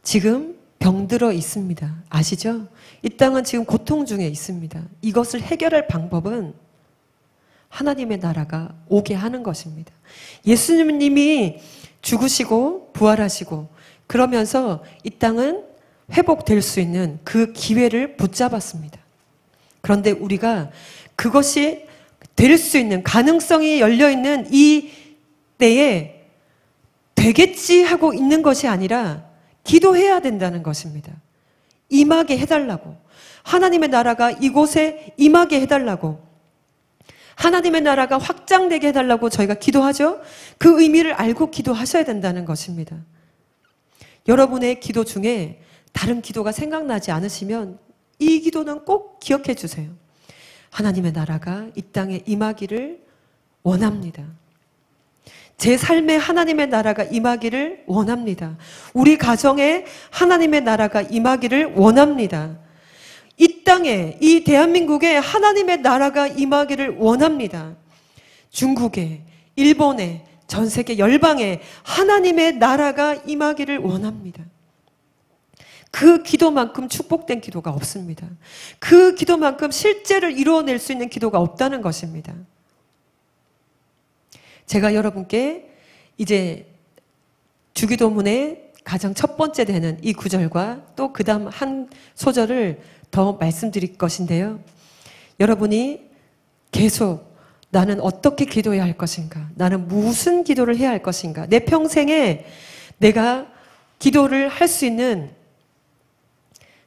지금 병들어 있습니다. 아시죠? 이 땅은 지금 고통 중에 있습니다. 이것을 해결할 방법은 하나님의 나라가 오게 하는 것입니다. 예수님이 죽으시고 부활하시고 그러면서 이 땅은 회복될 수 있는 그 기회를 붙잡았습니다. 그런데 우리가 그것이 될 수 있는 가능성이 열려있는 이 때에 되겠지 하고 있는 것이 아니라 기도해야 된다는 것입니다. 임하게 해달라고. 하나님의 나라가 이곳에 임하게 해달라고. 하나님의 나라가 확장되게 해달라고 저희가 기도하죠. 그 의미를 알고 기도하셔야 된다는 것입니다. 여러분의 기도 중에 다른 기도가 생각나지 않으시면 이 기도는 꼭 기억해 주세요. 하나님의 나라가 이 땅에 임하기를 원합니다. 제 삶에 하나님의 나라가 임하기를 원합니다. 우리 가정에 하나님의 나라가 임하기를 원합니다. 이 땅에, 이 대한민국에 하나님의 나라가 임하기를 원합니다. 중국에, 일본에, 전 세계 열방에 하나님의 나라가 임하기를 원합니다. 그 기도만큼 축복된 기도가 없습니다. 그 기도만큼 실제를 이루어낼 수 있는 기도가 없다는 것입니다. 제가 여러분께 이제 주기도문의 가장 첫 번째 되는 이 구절과 또 그 다음 한 소절을 더 말씀드릴 것인데요. 여러분이 계속 나는 어떻게 기도해야 할 것인가? 나는 무슨 기도를 해야 할 것인가? 내 평생에 내가 기도를 할 수 있는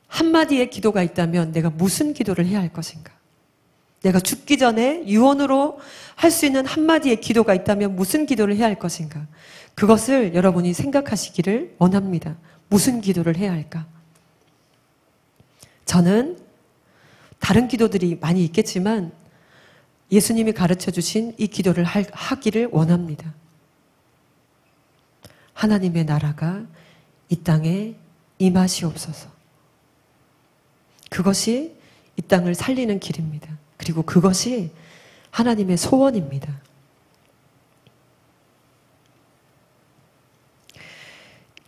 한마디의 기도가 있다면 내가 무슨 기도를 해야 할 것인가? 내가 죽기 전에 유언으로 할 수 있는 한마디의 기도가 있다면 무슨 기도를 해야 할 것인가? 그것을 여러분이 생각하시기를 원합니다. 무슨 기도를 해야 할까? 저는 다른 기도들이 많이 있겠지만 예수님이 가르쳐 주신 이 기도를 하기를 원합니다. 하나님의 나라가 이 땅에 임하시옵소서. 그것이 이 땅을 살리는 길입니다. 그리고 그것이 하나님의 소원입니다.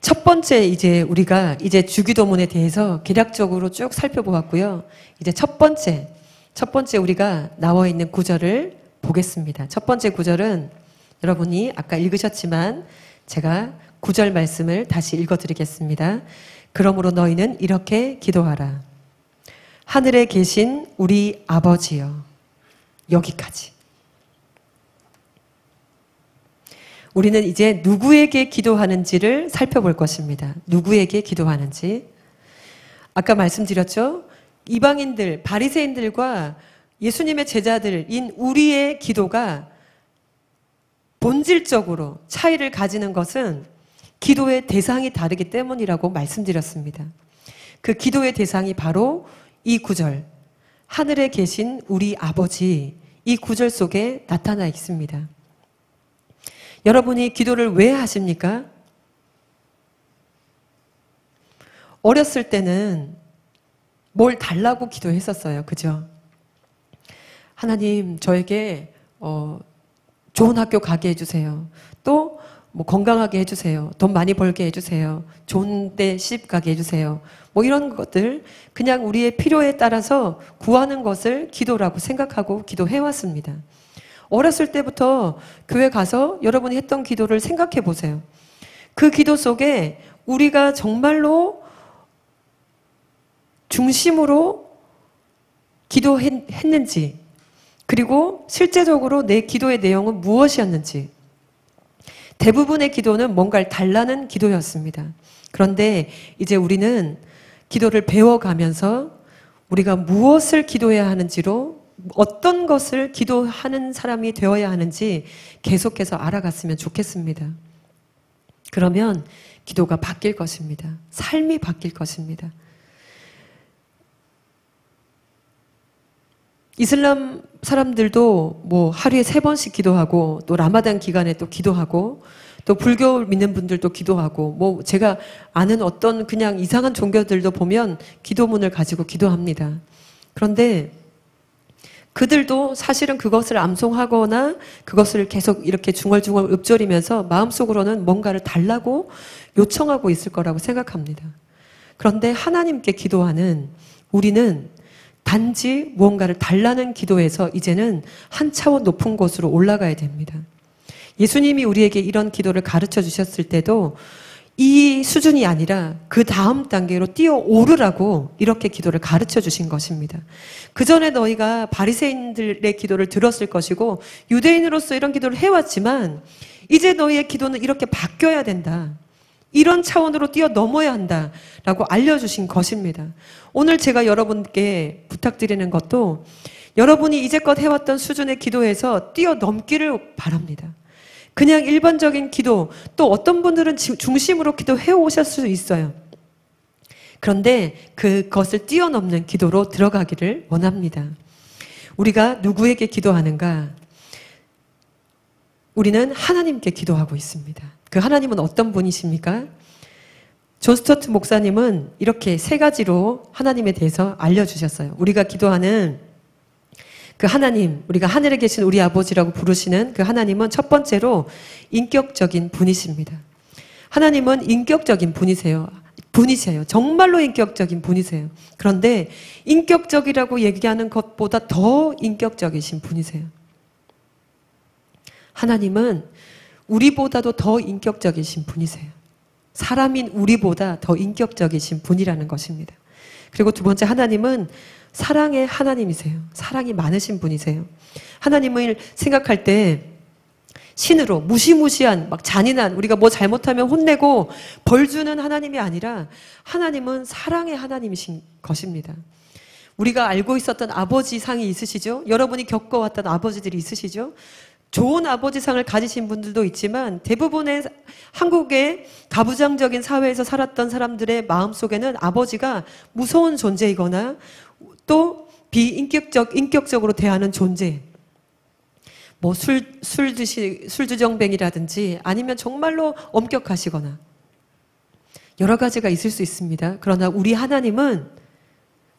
첫 번째 우리가 주기도문에 대해서 개략적으로 쭉 살펴보았고요. 이제 첫 번째 우리가 나와 있는 구절을 보겠습니다. 첫 번째 구절은 여러분이 아까 읽으셨지만 제가 구절 말씀을 다시 읽어드리겠습니다. 그러므로 너희는 이렇게 기도하라. 하늘에 계신 우리 아버지여. 여기까지. 우리는 이제 누구에게 기도하는지를 살펴볼 것입니다. 누구에게 기도하는지. 아까 말씀드렸죠? 이방인들, 바리새인들과 예수님의 제자들인 우리의 기도가 본질적으로 차이를 가지는 것은 기도의 대상이 다르기 때문이라고 말씀드렸습니다. 그 기도의 대상이 바로 이 구절, 하늘에 계신 우리 아버지, 이 구절 속에 나타나 있습니다. 여러분이 기도를 왜 하십니까? 어렸을 때는 뭘 달라고 기도했었어요. 그죠? 하나님, 저에게 좋은 학교 가게 해주세요. 또 건강하게 해주세요. 돈 많이 벌게 해주세요. 좋은 데 시집 가게 해주세요. 이런 것들 그냥 우리의 필요에 따라서 구하는 것을 기도라고 생각하고 기도해왔습니다. 어렸을 때부터 교회 가서 여러분이 했던 기도를 생각해 보세요. 그 기도 속에 우리가 정말로 중심으로 기도했는지, 그리고 실제적으로 내 기도의 내용은 무엇이었는지, 대부분의 기도는 뭔가를 달라는 기도였습니다. 그런데 이제 우리는 기도를 배워가면서 우리가 무엇을 기도해야 하는지로, 어떤 것을 기도하는 사람이 되어야 하는지 계속해서 알아갔으면 좋겠습니다. 그러면 기도가 바뀔 것입니다. 삶이 바뀔 것입니다. 이슬람 사람들도 하루에 3번씩 기도하고, 또 라마단 기간에 또 기도하고, 또 불교 믿는 분들도 기도하고, 제가 아는 어떤 그냥 이상한 종교들도 보면 기도문을 가지고 기도합니다. 그런데 그들도 사실은 그것을 암송하거나 그것을 계속 이렇게 중얼중얼 읊조리면서 마음속으로는 뭔가를 달라고 요청하고 있을 거라고 생각합니다. 그런데 하나님께 기도하는 우리는 단지 무언가를 달라는 기도에서 이제는 한 차원 높은 곳으로 올라가야 됩니다. 예수님이 우리에게 이런 기도를 가르쳐 주셨을 때도 이 수준이 아니라 그 다음 단계로 뛰어오르라고 이렇게 기도를 가르쳐 주신 것입니다. 그 전에 너희가 바리새인들의 기도를 들었을 것이고 유대인으로서 이런 기도를 해왔지만 이제 너희의 기도는 이렇게 바뀌어야 된다. 이런 차원으로 뛰어넘어야 한다라고 알려주신 것입니다. 오늘 제가 여러분께 부탁드리는 것도 여러분이 이제껏 해왔던 수준의 기도에서 뛰어넘기를 바랍니다. 그냥 일반적인 기도, 또 어떤 분들은 중심으로 기도해 오실 수 있어요. 그런데 그것을 뛰어넘는 기도로 들어가기를 원합니다. 우리가 누구에게 기도하는가? 우리는 하나님께 기도하고 있습니다. 그 하나님은 어떤 분이십니까? 존 스토트 목사님은 이렇게 세 가지로 하나님에 대해서 알려주셨어요. 우리가 기도하는 그 하나님, 우리가 하늘에 계신 우리 아버지라고 부르시는 그 하나님은 첫 번째로 인격적인 분이십니다. 하나님은 인격적인 분이세요. 정말로 인격적인 분이세요. 그런데 인격적이라고 얘기하는 것보다 더 인격적이신 분이세요. 하나님은 우리보다도 더 인격적이신 분이세요. 사람인 우리보다 더 인격적이신 분이라는 것입니다. 그리고 두 번째, 하나님은 사랑의 하나님이세요. 사랑이 많으신 분이세요. 하나님을 생각할 때 신으로 무시무시한 막 잔인한, 우리가 뭐 잘못하면 혼내고 벌 주는 하나님이 아니라 하나님은 사랑의 하나님이신 것입니다. 우리가 알고 있었던 아버지상이 있으시죠? 여러분이 겪어왔던 아버지들이 있으시죠? 좋은 아버지상을 가지신 분들도 있지만 대부분의 한국의 가부장적인 사회에서 살았던 사람들의 마음속에는 아버지가 무서운 존재이거나 또 인격적으로 대하는 존재, 뭐 술주정뱅이라든지 아니면 정말로 엄격하시거나 여러 가지가 있을 수 있습니다. 그러나 우리 하나님은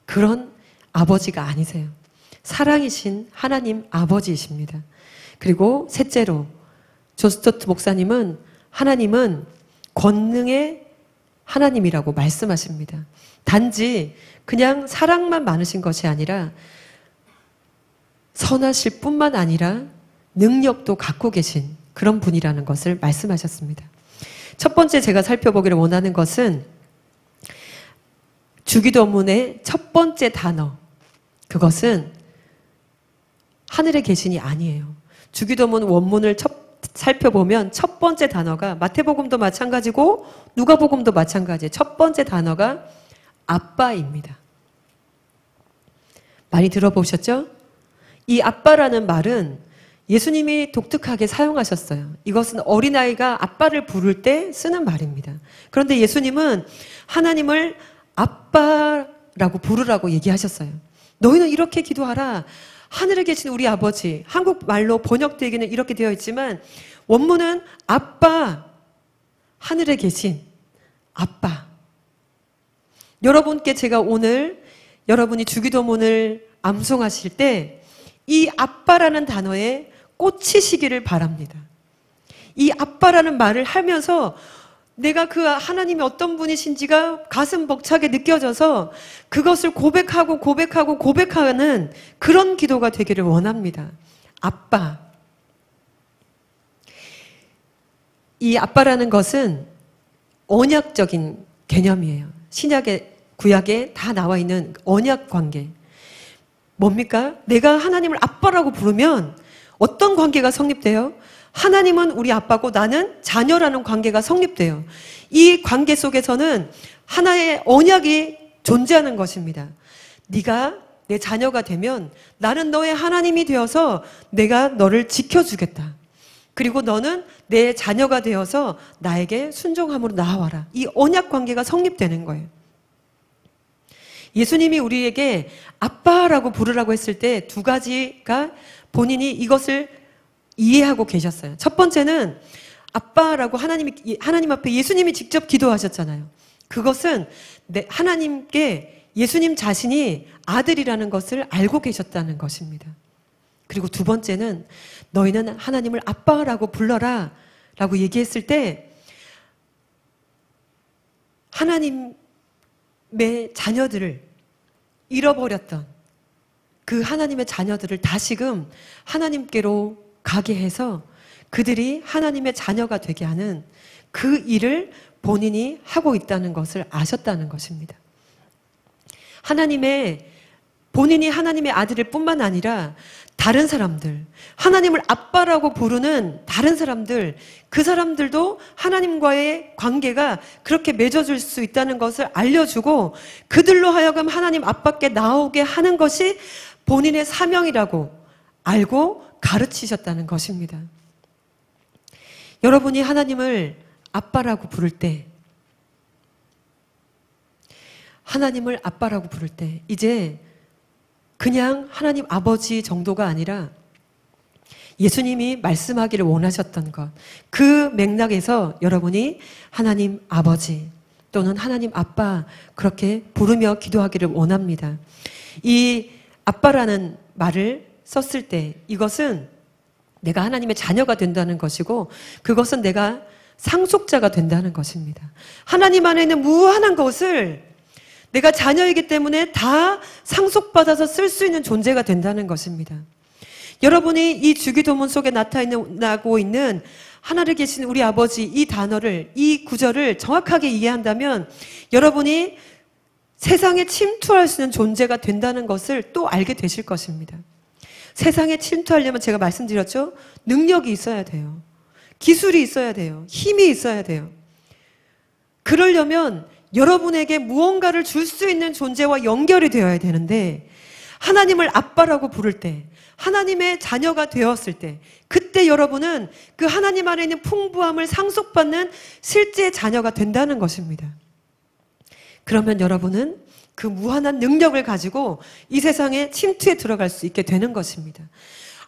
그런 아버지가 아니세요. 사랑이신 하나님 아버지이십니다. 그리고 셋째로 존 스토트 목사님은 하나님은 권능의 하나님이라고 말씀하십니다. 단지 그냥 사랑만 많으신 것이 아니라 선하실 뿐만 아니라 능력도 갖고 계신 그런 분이라는 것을 말씀하셨습니다. 첫 번째 제가 살펴보기를 원하는 것은 주기도문의 첫 번째 단어, 그것은 하늘에 계신이 아니에요. 주기도문 원문을 살펴보면 첫 번째 단어가 마태복음도 마찬가지고 누가복음도 마찬가지예요. 첫 번째 단어가 아빠입니다. 많이 들어보셨죠? 이 아빠라는 말은 예수님이 독특하게 사용하셨어요. 이것은 어린아이가 아빠를 부를 때 쓰는 말입니다. 그런데 예수님은 하나님을 아빠라고 부르라고 얘기하셨어요. 너희는 이렇게 기도하라. 하늘에 계신 우리 아버지, 한국말로 번역되기는 이렇게 되어 있지만 원문은 아빠, 하늘에 계신 아빠. 여러분께 제가 오늘 여러분이 주기도문을 암송하실 때 이 아빠라는 단어에 꽂히시기를 바랍니다. 이 아빠라는 말을 하면서 내가 그 하나님이 어떤 분이신지가 가슴 벅차게 느껴져서 그것을 고백하는 그런 기도가 되기를 원합니다. 아빠. 이 아빠라는 것은 언약적인 개념이에요. 신약에, 구약에 다 나와 있는 언약 관계. 뭡니까? 내가 하나님을 아빠라고 부르면 어떤 관계가 성립돼요? 하나님은 우리 아빠고 나는 자녀라는 관계가 성립돼요. 이 관계 속에서는 하나의 언약이 존재하는 것입니다. 네가 내 자녀가 되면 나는 너의 하나님이 되어서 내가 너를 지켜주겠다. 그리고 너는 내 자녀가 되어서 나에게 순종함으로 나아와라. 이 언약 관계가 성립되는 거예요. 예수님이 우리에게 아빠라고 부르라고 했을 때 두 가지가 본인이 이것을 이해하고 계셨어요. 첫 번째는 아빠라고 하나님 앞에 예수님이 직접 기도하셨잖아요. 그것은 하나님께 예수님 자신이 아들이라는 것을 알고 계셨다는 것입니다. 그리고 두 번째는 너희는 하나님을 아빠라고 불러라 라고 얘기했을 때 하나님의 자녀들을 잃어버렸던 그 하나님의 자녀들을 다시금 하나님께로 가게 해서 그들이 하나님의 자녀가 되게 하는 그 일을 본인이 하고 있다는 것을 아셨다는 것입니다. 본인이 하나님의 아들일 뿐만 아니라 다른 사람들, 하나님을 아빠라고 부르는 다른 사람들, 그 사람들도 하나님과의 관계가 그렇게 맺어질 수 있다는 것을 알려주고 그들로 하여금 하나님 아빠께 나오게 하는 것이 본인의 사명이라고 알고 가르치셨다는 것입니다. 여러분이 하나님을 아빠라고 부를 때 하나님을 아빠라고 부를 때 이제 그냥 하나님 아버지 정도가 아니라 예수님이 말씀하기를 원하셨던 것, 그 맥락에서 여러분이 하나님 아버지 또는 하나님 아빠 그렇게 부르며 기도하기를 원합니다. 이 아빠라는 말을 썼을 때 이것은 내가 하나님의 자녀가 된다는 것이고 그것은 내가 상속자가 된다는 것입니다. 하나님 안에 있는 무한한 것을 내가 자녀이기 때문에 다 상속받아서 쓸 수 있는 존재가 된다는 것입니다. 여러분이 이 주기도문 속에 나타나고 있는 하늘에 계신 우리 아버지 이 단어를, 이 구절을 정확하게 이해한다면 여러분이 세상에 침투할 수 있는 존재가 된다는 것을 또 알게 되실 것입니다. 세상에 침투하려면 제가 말씀드렸죠? 능력이 있어야 돼요. 기술이 있어야 돼요. 힘이 있어야 돼요. 그러려면 여러분에게 무언가를 줄 수 있는 존재와 연결이 되어야 되는데 하나님을 아빠라고 부를 때 하나님의 자녀가 되었을 때 그때 여러분은 그 하나님 안에 있는 풍부함을 상속받는 실제 자녀가 된다는 것입니다. 그러면 여러분은 그 무한한 능력을 가지고 이 세상에 침투에 들어갈 수 있게 되는 것입니다.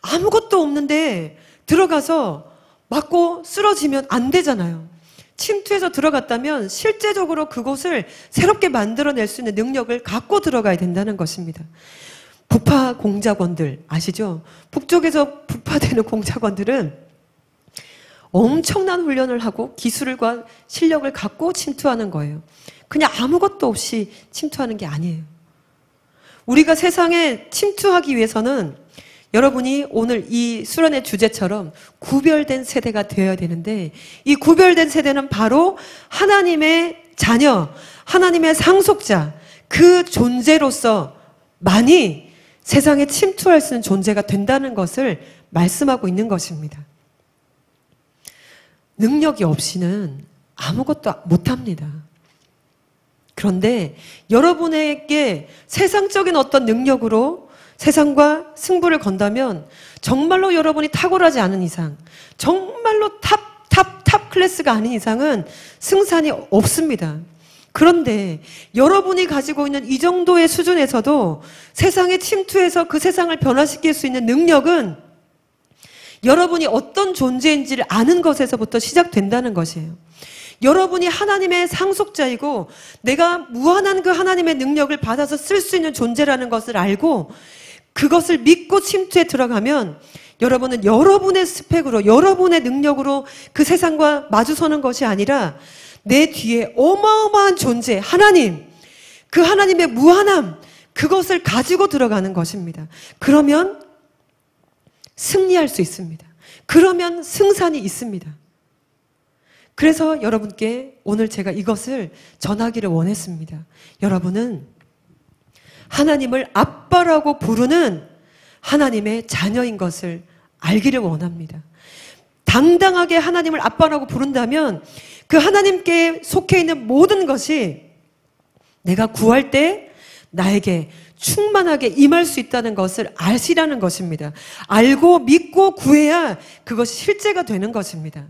아무것도 없는데 들어가서 맞고 쓰러지면 안 되잖아요. 침투해서 들어갔다면 실제적으로 그곳을 새롭게 만들어낼 수 있는 능력을 갖고 들어가야 된다는 것입니다. 부파 공작원들 아시죠? 북쪽에서 부파되는 공작원들은 엄청난 훈련을 하고 기술과 실력을 갖고 침투하는 거예요. 그냥 아무것도 없이 침투하는 게 아니에요. 우리가 세상에 침투하기 위해서는 여러분이 오늘 이 수련의 주제처럼 구별된 세대가 되어야 되는데 이 구별된 세대는 바로 하나님의 자녀, 하나님의 상속자, 그 존재로서만이 세상에 침투할 수 있는 존재가 된다는 것을 말씀하고 있는 것입니다. 능력이 없이는 아무것도 못합니다. 그런데 여러분에게 세상적인 어떤 능력으로 세상과 승부를 건다면 정말로 여러분이 탁월하지 않은 이상, 정말로 탑 클래스가 아닌 이상은 승산이 없습니다. 그런데 여러분이 가지고 있는 이 정도의 수준에서도 세상에 침투해서 그 세상을 변화시킬 수 있는 능력은 여러분이 어떤 존재인지를 아는 것에서부터 시작된다는 것이에요. 여러분이 하나님의 상속자이고 내가 무한한 그 하나님의 능력을 받아서 쓸 수 있는 존재라는 것을 알고 그것을 믿고 침투에 들어가면 여러분은 여러분의 스펙으로 여러분의 능력으로 그 세상과 마주서는 것이 아니라 내 뒤에 어마어마한 존재 하나님, 그 하나님의 무한함 그것을 가지고 들어가는 것입니다. 그러면 승리할 수 있습니다. 그러면 승산이 있습니다. 그래서 여러분께 오늘 제가 이것을 전하기를 원했습니다. 여러분은 하나님을 아빠라고 부르는 하나님의 자녀인 것을 알기를 원합니다. 당당하게 하나님을 아빠라고 부른다면 그 하나님께 속해 있는 모든 것이 내가 구할 때 나에게 충만하게 임할 수 있다는 것을 아시라는 것입니다. 알고 믿고 구해야 그것이 실제가 되는 것입니다.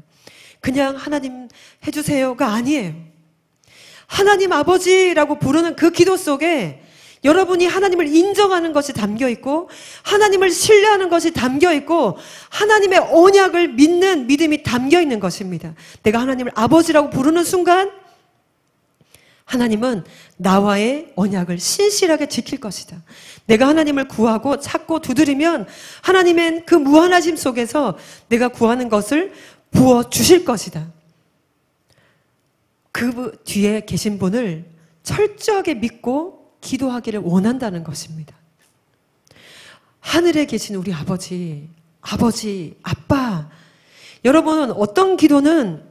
그냥 하나님 해주세요가 아니에요. 하나님 아버지라고 부르는 그 기도 속에 여러분이 하나님을 인정하는 것이 담겨 있고 하나님을 신뢰하는 것이 담겨 있고 하나님의 언약을 믿는 믿음이 담겨 있는 것입니다. 내가 하나님을 아버지라고 부르는 순간 하나님은 나와의 언약을 신실하게 지킬 것이다. 내가 하나님을 구하고 찾고 두드리면 하나님의 그 무한하심 속에서 내가 구하는 것을 부어주실 것이다. 그 뒤에 계신 분을 철저하게 믿고 기도하기를 원한다는 것입니다. 하늘에 계신 우리 아버지, 아빠. 여러분, 어떤 기도는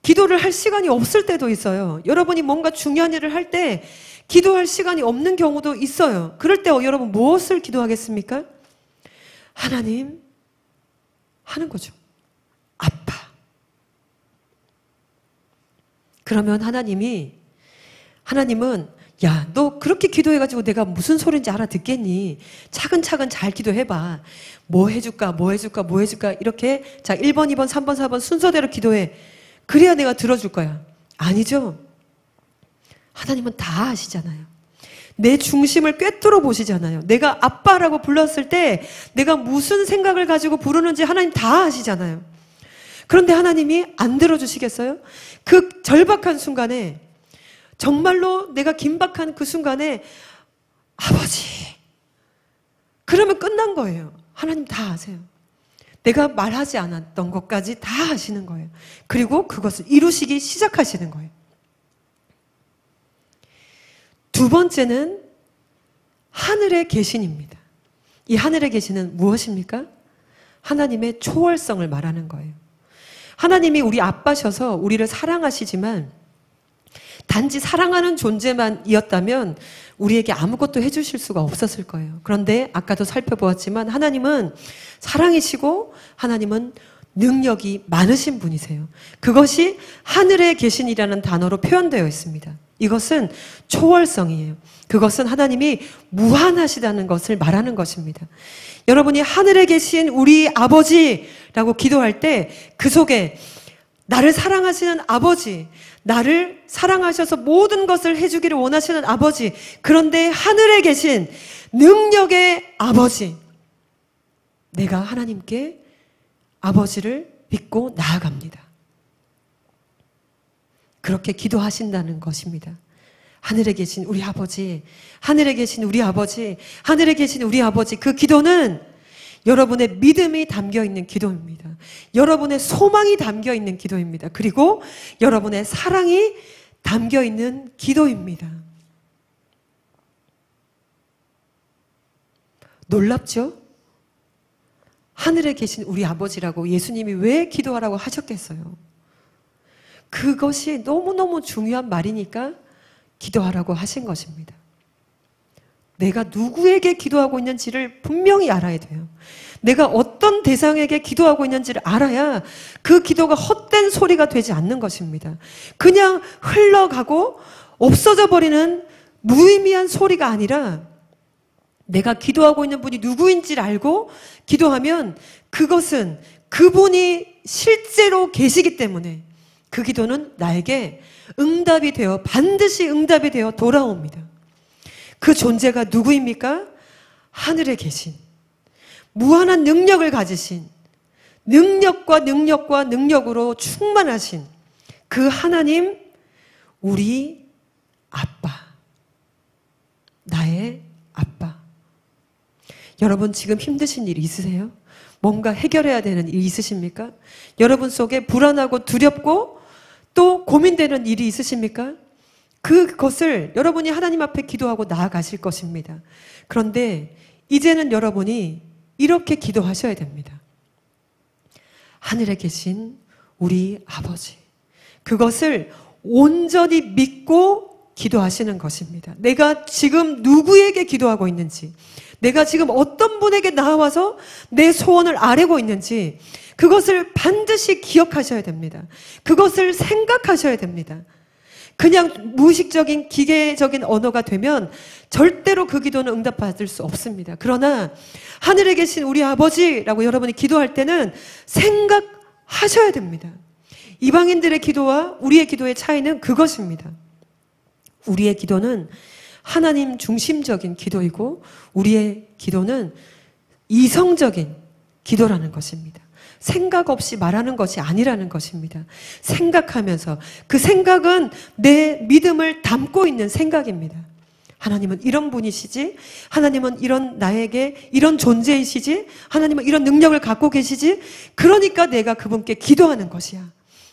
기도를 할 시간이 없을 때도 있어요. 여러분이 뭔가 중요한 일을 할 때 기도할 시간이 없는 경우도 있어요. 그럴 때 여러분 무엇을 기도하겠습니까? 하나님 하는 거죠. 아빠. 그러면 하나님은 야, 너 그렇게 기도해가지고 내가 무슨 소리인지 알아듣겠니? 차근차근 잘 기도해봐. 뭐 해줄까? 이렇게 자 1번, 2번, 3번, 4번 순서대로 기도해. 그래야 내가 들어줄 거야. 아니죠? 하나님은 다 아시잖아요. 내 중심을 꿰뚫어 보시잖아요. 내가 아빠라고 불렀을 때 내가 무슨 생각을 가지고 부르는지 하나님 다 아시잖아요. 그런데 하나님이 안 들어주시겠어요? 그 절박한 순간에, 정말로 내가 긴박한 그 순간에 아버지, 그러면 끝난 거예요. 하나님 다 아세요. 내가 말하지 않았던 것까지 다 아시는 거예요. 그리고 그것을 이루시기 시작하시는 거예요. 두 번째는 하늘의 계신입니다. 이 하늘의 계신은 무엇입니까? 하나님의 초월성을 말하는 거예요. 하나님이 우리 아빠셔서 우리를 사랑하시지만 단지 사랑하는 존재만이었다면 우리에게 아무것도 해주실 수가 없었을 거예요. 그런데 아까도 살펴보았지만 하나님은 사랑이시고 하나님은 능력이 많으신 분이세요. 그것이 하늘에 계신이라는 단어로 표현되어 있습니다. 이것은 초월성이에요. 그것은 하나님이 무한하시다는 것을 말하는 것입니다. 여러분이 하늘에 계신 우리 아버지라고 기도할 때 그 속에 나를 사랑하시는 아버지, 나를 사랑하셔서 모든 것을 해주기를 원하시는 아버지, 그런데 하늘에 계신 능력의 아버지, 내가 하나님께 아버지를 믿고 나아갑니다. 그렇게 기도하신다는 것입니다. 하늘에 계신 우리 아버지, 하늘에 계신 우리 아버지, 하늘에 계신 우리 아버지, 그 기도는 여러분의 믿음이 담겨있는 기도입니다. 여러분의 소망이 담겨있는 기도입니다. 그리고 여러분의 사랑이 담겨있는 기도입니다. 놀랍죠? 하늘에 계신 우리 아버지라고 예수님이 왜 기도하라고 하셨겠어요? 그것이 너무너무 중요한 말이니까 기도하라고 하신 것입니다. 내가 누구에게 기도하고 있는지를 분명히 알아야 돼요. 내가 어떤 대상에게 기도하고 있는지를 알아야 그 기도가 헛된 소리가 되지 않는 것입니다. 그냥 흘러가고 없어져 버리는 무의미한 소리가 아니라 내가 기도하고 있는 분이 누구인지를 알고 기도하면 그것은 그분이 실제로 계시기 때문에 그 기도는 나에게 응답이 되어, 반드시 응답이 되어 돌아옵니다. 그 존재가 누구입니까? 하늘에 계신, 무한한 능력을 가지신, 능력과 능력으로 충만하신 그 하나님, 우리 아빠, 나의 아빠. 여러분 지금 힘드신 일 있으세요? 뭔가 해결해야 되는 일 있으십니까? 여러분 속에 불안하고 두렵고 또 고민되는 일이 있으십니까? 그것을 여러분이 하나님 앞에 기도하고 나아가실 것입니다. 그런데 이제는 여러분이 이렇게 기도하셔야 됩니다. 하늘에 계신 우리 아버지, 그것을 온전히 믿고 기도하시는 것입니다. 내가 지금 누구에게 기도하고 있는지, 내가 지금 어떤 분에게 나와서 내 소원을 아뢰고 있는지 그것을 반드시 기억하셔야 됩니다. 그것을 생각하셔야 됩니다. 그냥 무의식적인 기계적인 언어가 되면 절대로 그 기도는 응답받을 수 없습니다. 그러나 하늘에 계신 우리 아버지라고 여러분이 기도할 때는 생각하셔야 됩니다. 이방인들의 기도와 우리의 기도의 차이는 그것입니다. 우리의 기도는 하나님 중심적인 기도이고 우리의 기도는 이성적인 기도라는 것입니다. 생각 없이 말하는 것이 아니라는 것입니다. 생각하면서, 그 생각은 내 믿음을 담고 있는 생각입니다. 하나님은 이런 분이시지, 하나님은 이런 나에게 이런 존재이시지, 하나님은 이런 능력을 갖고 계시지, 그러니까 내가 그분께 기도하는 것이야.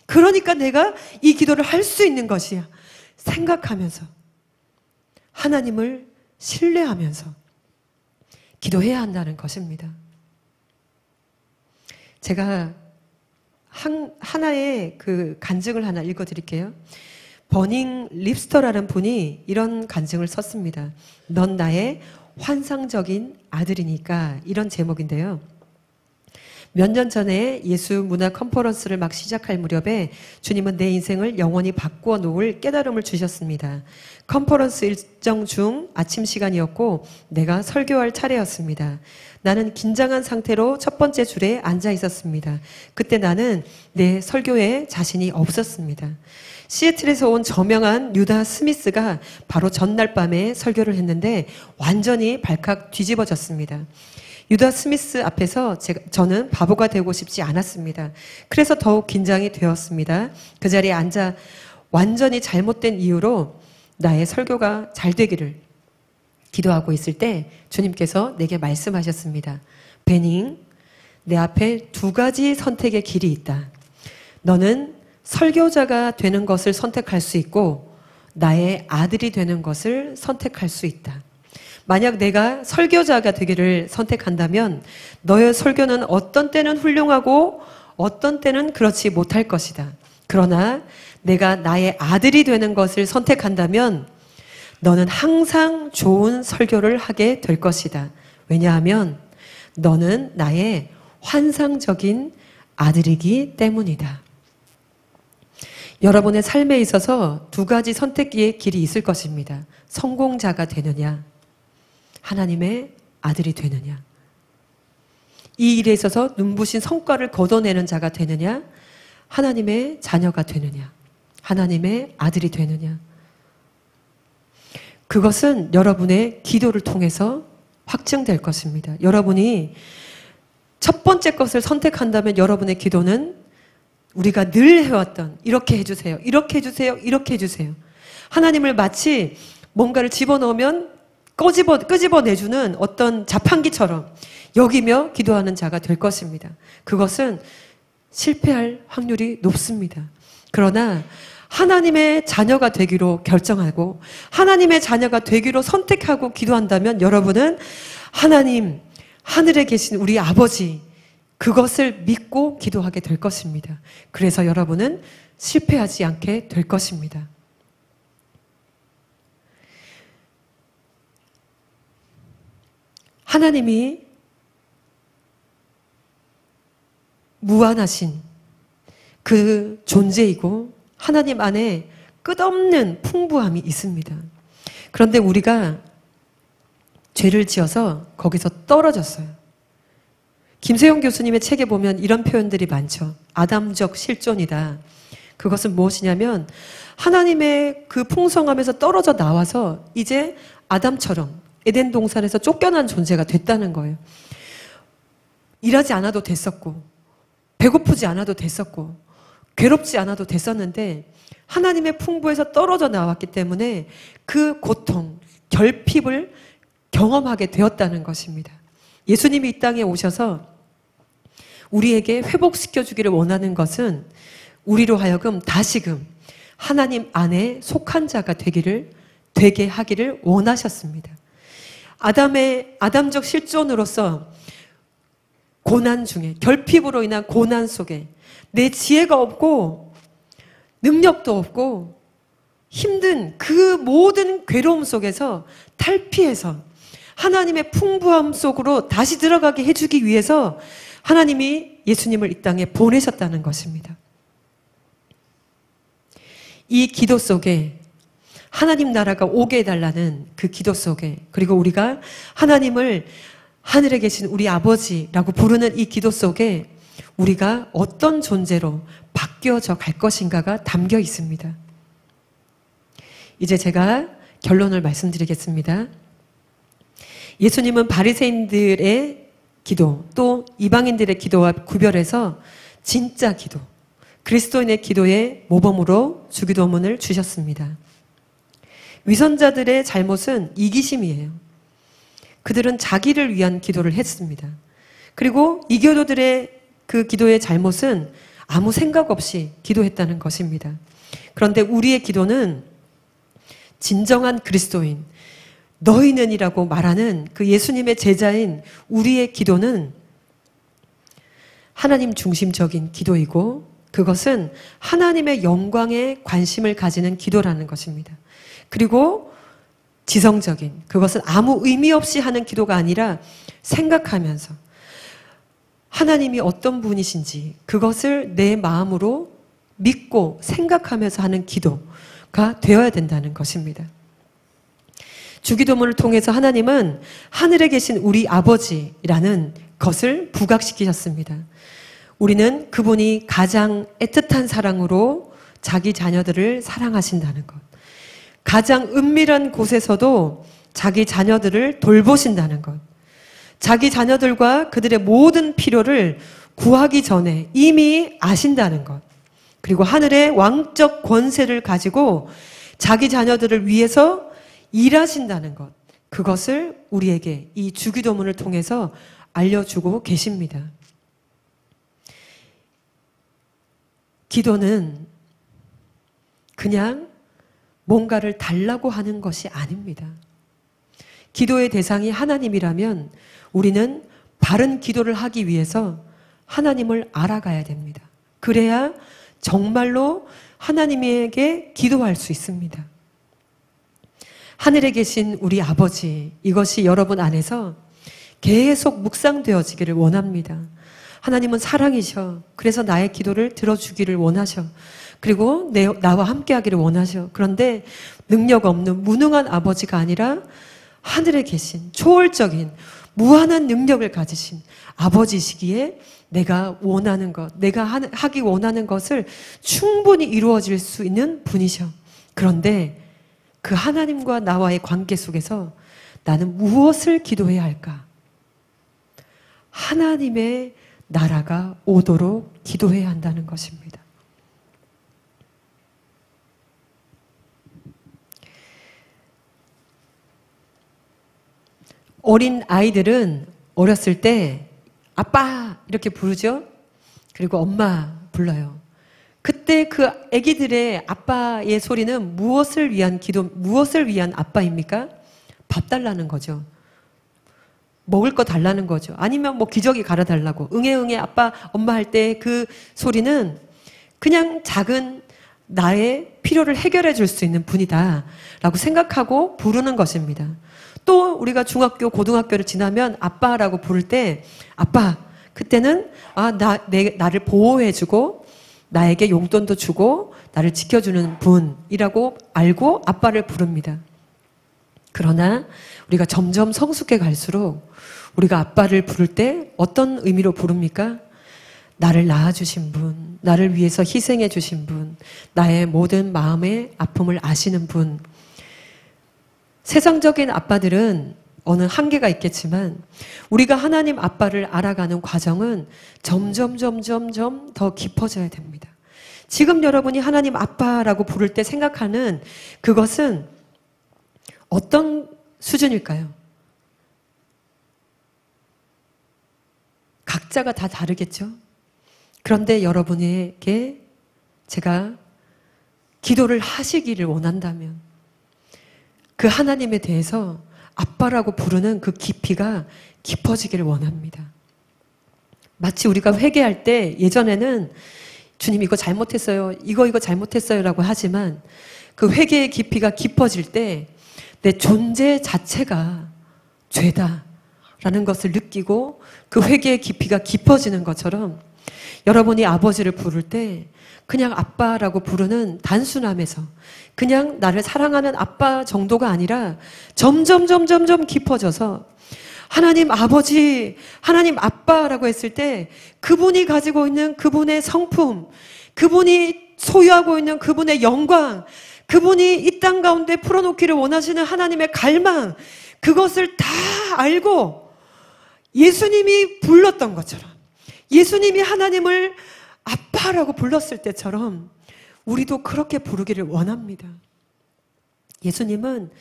그러니까 내가 이 기도를 할 수 있는 것이야. 생각하면서, 하나님을 신뢰하면서 기도해야 한다는 것입니다. 제가 하나의 그 간증을 하나 읽어드릴게요. 버닝 립스터라는 분이 이런 간증을 썼습니다. 넌 나의 환상적인 아들이니까, 이런 제목인데요. 몇 년 전에 예수 문화 컨퍼런스를 막 시작할 무렵에 주님은 내 인생을 영원히 바꾸어 놓을 깨달음을 주셨습니다. 컨퍼런스 일정 중 아침 시간이었고 내가 설교할 차례였습니다. 나는 긴장한 상태로 첫 번째 줄에 앉아 있었습니다. 그때 나는 내 설교에 자신이 없었습니다. 시애틀에서 온 저명한 유다 스미스가 바로 전날 밤에 설교를 했는데 완전히 발칵 뒤집어졌습니다. 유다 스미스 앞에서 저는 바보가 되고 싶지 않았습니다. 그래서 더욱 긴장이 되었습니다. 그 자리에 앉아 완전히 잘못된 이유로 나의 설교가 잘 되기를 기도하고 있을 때 주님께서 내게 말씀하셨습니다. 베닝, 내 앞에 두 가지 선택의 길이 있다. 너는 설교자가 되는 것을 선택할 수 있고 나의 아들이 되는 것을 선택할 수 있다. 만약 내가 설교자가 되기를 선택한다면 너의 설교는 어떤 때는 훌륭하고 어떤 때는 그렇지 못할 것이다. 그러나 내가 나의 아들이 되는 것을 선택한다면 너는 항상 좋은 설교를 하게 될 것이다. 왜냐하면 너는 나의 환상적인 아들이기 때문이다. 여러분의 삶에 있어서 두 가지 선택의 길이 있을 것입니다. 성공자가 되느냐, 하나님의 아들이 되느냐. 이 일에 있어서 눈부신 성과를 거둬내는 자가 되느냐, 하나님의 자녀가 되느냐, 하나님의 아들이 되느냐. 그것은 여러분의 기도를 통해서 확증될 것입니다. 여러분이 첫 번째 것을 선택한다면 여러분의 기도는 우리가 늘 해왔던 이렇게 해주세요, 이렇게 해주세요, 이렇게 해주세요. 하나님을 마치 뭔가를 집어넣으면 끄집어내주는 어떤 자판기처럼 여기며 기도하는 자가 될 것입니다. 그것은 실패할 확률이 높습니다. 그러나 하나님의 자녀가 되기로 결정하고 하나님의 자녀가 되기로 선택하고 기도한다면 여러분은 하나님, 하늘에 계신 우리 아버지, 그것을 믿고 기도하게 될 것입니다. 그래서 여러분은 실패하지 않게 될 것입니다. 하나님이 무한하신 그 존재이고 하나님 안에 끝없는 풍부함이 있습니다. 그런데 우리가 죄를 지어서 거기서 떨어졌어요. 김세용 교수님의 책에 보면 이런 표현들이 많죠. 아담적 실존이다. 그것은 무엇이냐면 하나님의 그 풍성함에서 떨어져 나와서 이제 아담처럼 에덴 동산에서 쫓겨난 존재가 됐다는 거예요. 일하지 않아도 됐었고 배고프지 않아도 됐었고 괴롭지 않아도 됐었는데 하나님의 풍부에서 떨어져 나왔기 때문에 그 고통, 결핍을 경험하게 되었다는 것입니다. 예수님이 이 땅에 오셔서 우리에게 회복시켜 주기를 원하는 것은 우리로 하여금 다시금 하나님 안에 속한 자가 되게 하기를 원하셨습니다. 아담적 실존으로서 고난 중에, 결핍으로 인한 고난 속에 내 지혜가 없고 능력도 없고 힘든 그 모든 괴로움 속에서 탈피해서 하나님의 풍부함 속으로 다시 들어가게 해주기 위해서 하나님이 예수님을 이 땅에 보내셨다는 것입니다. 이 기도 속에 하나님 나라가 오게 해달라는 그 기도 속에, 그리고 우리가 하나님을 하늘에 계신 우리 아버지라고 부르는 이 기도 속에 우리가 어떤 존재로 바뀌어져 갈 것인가가 담겨 있습니다. 이제 제가 결론을 말씀드리겠습니다. 예수님은 바리새인들의 기도, 또 이방인들의 기도와 구별해서 진짜 기도, 그리스도인의 기도의 모범으로 주기도문을 주셨습니다. 위선자들의 잘못은 이기심이에요. 그들은 자기를 위한 기도를 했습니다. 그리고 이교도들의 그 기도의 잘못은 아무 생각 없이 기도했다는 것입니다. 그런데 우리의 기도는 진정한 그리스도인, 너희는이라고 말하는 그 예수님의 제자인 우리의 기도는 하나님 중심적인 기도이고 그것은 하나님의 영광에 관심을 가지는 기도라는 것입니다. 그리고 지성적인, 그것은 아무 의미 없이 하는 기도가 아니라 생각하면서 하나님이 어떤 분이신지 그것을 내 마음으로 믿고 생각하면서 하는 기도가 되어야 된다는 것입니다. 주기도문을 통해서 하나님은 하늘에 계신 우리 아버지라는 것을 부각시키셨습니다. 우리는 그분이 가장 애틋한 사랑으로 자기 자녀들을 사랑하신다는 것, 가장 은밀한 곳에서도 자기 자녀들을 돌보신다는 것, 자기 자녀들과 그들의 모든 필요를 구하기 전에 이미 아신다는 것, 그리고 하늘의 왕적 권세를 가지고 자기 자녀들을 위해서 일하신다는 것, 그것을 우리에게 이 주기도문을 통해서 알려주고 계십니다. 기도는 그냥 뭔가를 달라고 하는 것이 아닙니다. 기도의 대상이 하나님이라면 우리는 바른 기도를 하기 위해서 하나님을 알아가야 됩니다. 그래야 정말로 하나님에게 기도할 수 있습니다. 하늘에 계신 우리 아버지, 이것이 여러분 안에서 계속 묵상되어지기를 원합니다. 하나님은 사랑이셔. 그래서 나의 기도를 들어주기를 원하셔. 그리고 나와 함께하기를 원하셔. 그런데 능력 없는 무능한 아버지가 아니라 하늘에 계신 초월적인 무한한 능력을 가지신 아버지시기에 내가 원하는 것, 내가 하기 원하는 것을 충분히 이루어질 수 있는 분이셔. 그런데 그 하나님과 나와의 관계 속에서 나는 무엇을 기도해야 할까? 하나님의 나라가 오도록 기도해야 한다는 것입니다. 어린 아이들은 어렸을 때 아빠 이렇게 부르죠. 그리고 엄마 불러요. 그때 그 아기들의 아빠의 소리는 무엇을 위한 무엇을 위한 아빠입니까? 밥 달라는 거죠. 먹을 거 달라는 거죠. 아니면 뭐 기저귀 갈아달라고. 응애 응애 아빠 엄마 할 때 그 소리는 그냥 작은 나의 필요를 해결해 줄 수 있는 분이다 라고 생각하고 부르는 것입니다. 또 우리가 중학교 고등학교를 지나면 아빠라고 부를 때 아빠 그때는 나를 보호해 주고 나에게 용돈도 주고 나를 지켜주는 분이라고 알고 아빠를 부릅니다. 그러나 우리가 점점 성숙해 갈수록 우리가 아빠를 부를 때 어떤 의미로 부릅니까? 나를 낳아주신 분, 나를 위해서 희생해 주신 분, 나의 모든 마음의 아픔을 아시는 분. 세상적인 아빠들은 어느 한계가 있겠지만 우리가 하나님 아빠를 알아가는 과정은 점점 더 깊어져야 됩니다. 지금 여러분이 하나님 아빠라고 부를 때 생각하는 그것은 어떤 수준일까요? 각자가 다 다르겠죠? 그런데 여러분에게 제가 기도를 하시기를 원한다면 그 하나님에 대해서 아빠라고 부르는 그 깊이가 깊어지기를 원합니다. 마치 우리가 회개할 때 예전에는 주님 이거 잘못했어요. 이거 잘못했어요 라고 하지만 그 회개의 깊이가 깊어질 때 내 존재 자체가 죄다라는 것을 느끼고 그 회개의 깊이가 깊어지는 것처럼 여러분이 아버지를 부를 때 그냥 아빠라고 부르는 단순함에서 그냥 나를 사랑하는 아빠 정도가 아니라 점점 깊어져서 하나님 아버지, 하나님 아빠라고 했을 때 그분이 가지고 있는 그분의 성품, 그분이 소유하고 있는 그분의 영광, 그분이 이 땅 가운데 풀어놓기를 원하시는 하나님의 갈망, 그것을 다 알고 예수님이 불렀던 것처럼, 예수님이 하나님을 아빠라고 불렀을 때처럼 우리도 그렇게 부르기를 원합니다. 예수님은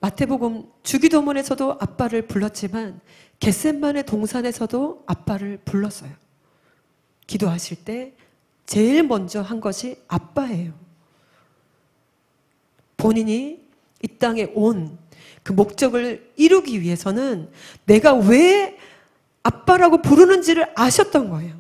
마태복음 주기도문에서도 아빠를 불렀지만 겟셋마네 동산에서도 아빠를 불렀어요. 기도하실 때 제일 먼저 한 것이 아빠예요. 본인이 이 땅에 온 그 목적을 이루기 위해서는 내가 왜 아빠라고 부르는지를 아셨던 거예요.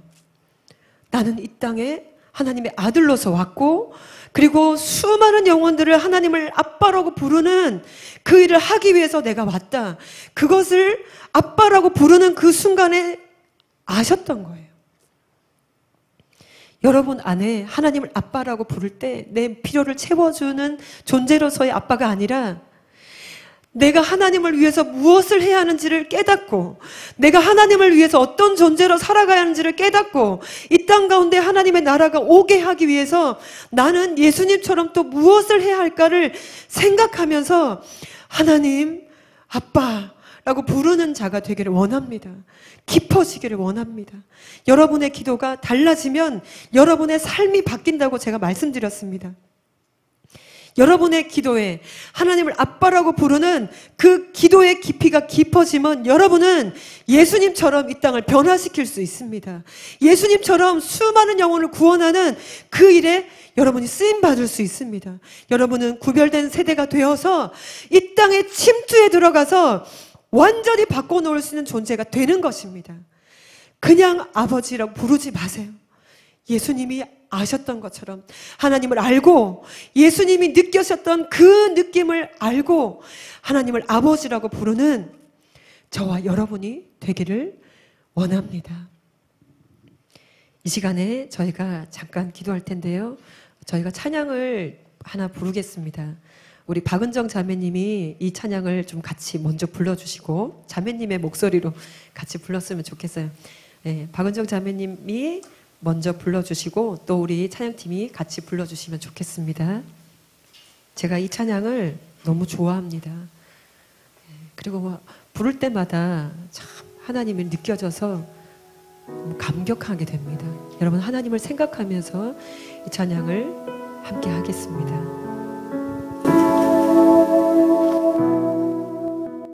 나는 이 땅에 하나님의 아들로서 왔고 그리고 수많은 영혼들을 하나님을 아빠라고 부르는 그 일을 하기 위해서 내가 왔다. 그것을 아빠라고 부르는 그 순간에 아셨던 거예요. 여러분 안에 하나님을 아빠라고 부를 때 내 필요를 채워주는 존재로서의 아빠가 아니라 내가 하나님을 위해서 무엇을 해야 하는지를 깨닫고 내가 하나님을 위해서 어떤 존재로 살아가야 하는지를 깨닫고 이 땅 가운데 하나님의 나라가 오게 하기 위해서 나는 예수님처럼 또 무엇을 해야 할까를 생각하면서 하나님, 아빠라고 부르는 자가 되기를 원합니다. 깊어지기를 원합니다. 여러분의 기도가 달라지면 여러분의 삶이 바뀐다고 제가 말씀드렸습니다. 여러분의 기도에 하나님을 아빠라고 부르는 그 기도의 깊이가 깊어지면 여러분은 예수님처럼 이 땅을 변화시킬 수 있습니다. 예수님처럼 수많은 영혼을 구원하는 그 일에 여러분이 쓰임받을 수 있습니다. 여러분은 구별된 세대가 되어서 이 땅의 침투에 들어가서 완전히 바꿔놓을 수 있는 존재가 되는 것입니다. 그냥 아버지라고 부르지 마세요. 예수님이 아셨던 것처럼 하나님을 알고 예수님이 느끼셨던 그 느낌을 알고 하나님을 아버지라고 부르는 저와 여러분이 되기를 원합니다. 이 시간에 저희가 잠깐 기도할 텐데요. 저희가 찬양을 하나 부르겠습니다. 우리 박은정 자매님이 이 찬양을 좀 같이 먼저 불러주시고 자매님의 목소리로 같이 불렀으면 좋겠어요. 네, 박은정 자매님이 먼저 불러주시고 또 우리 찬양팀이 같이 불러주시면 좋겠습니다. 제가 이 찬양을 너무 좋아합니다. 그리고 부를 때마다 참 하나님이 느껴져서 감격하게 됩니다. 여러분 하나님을 생각하면서 이 찬양을 함께 하겠습니다.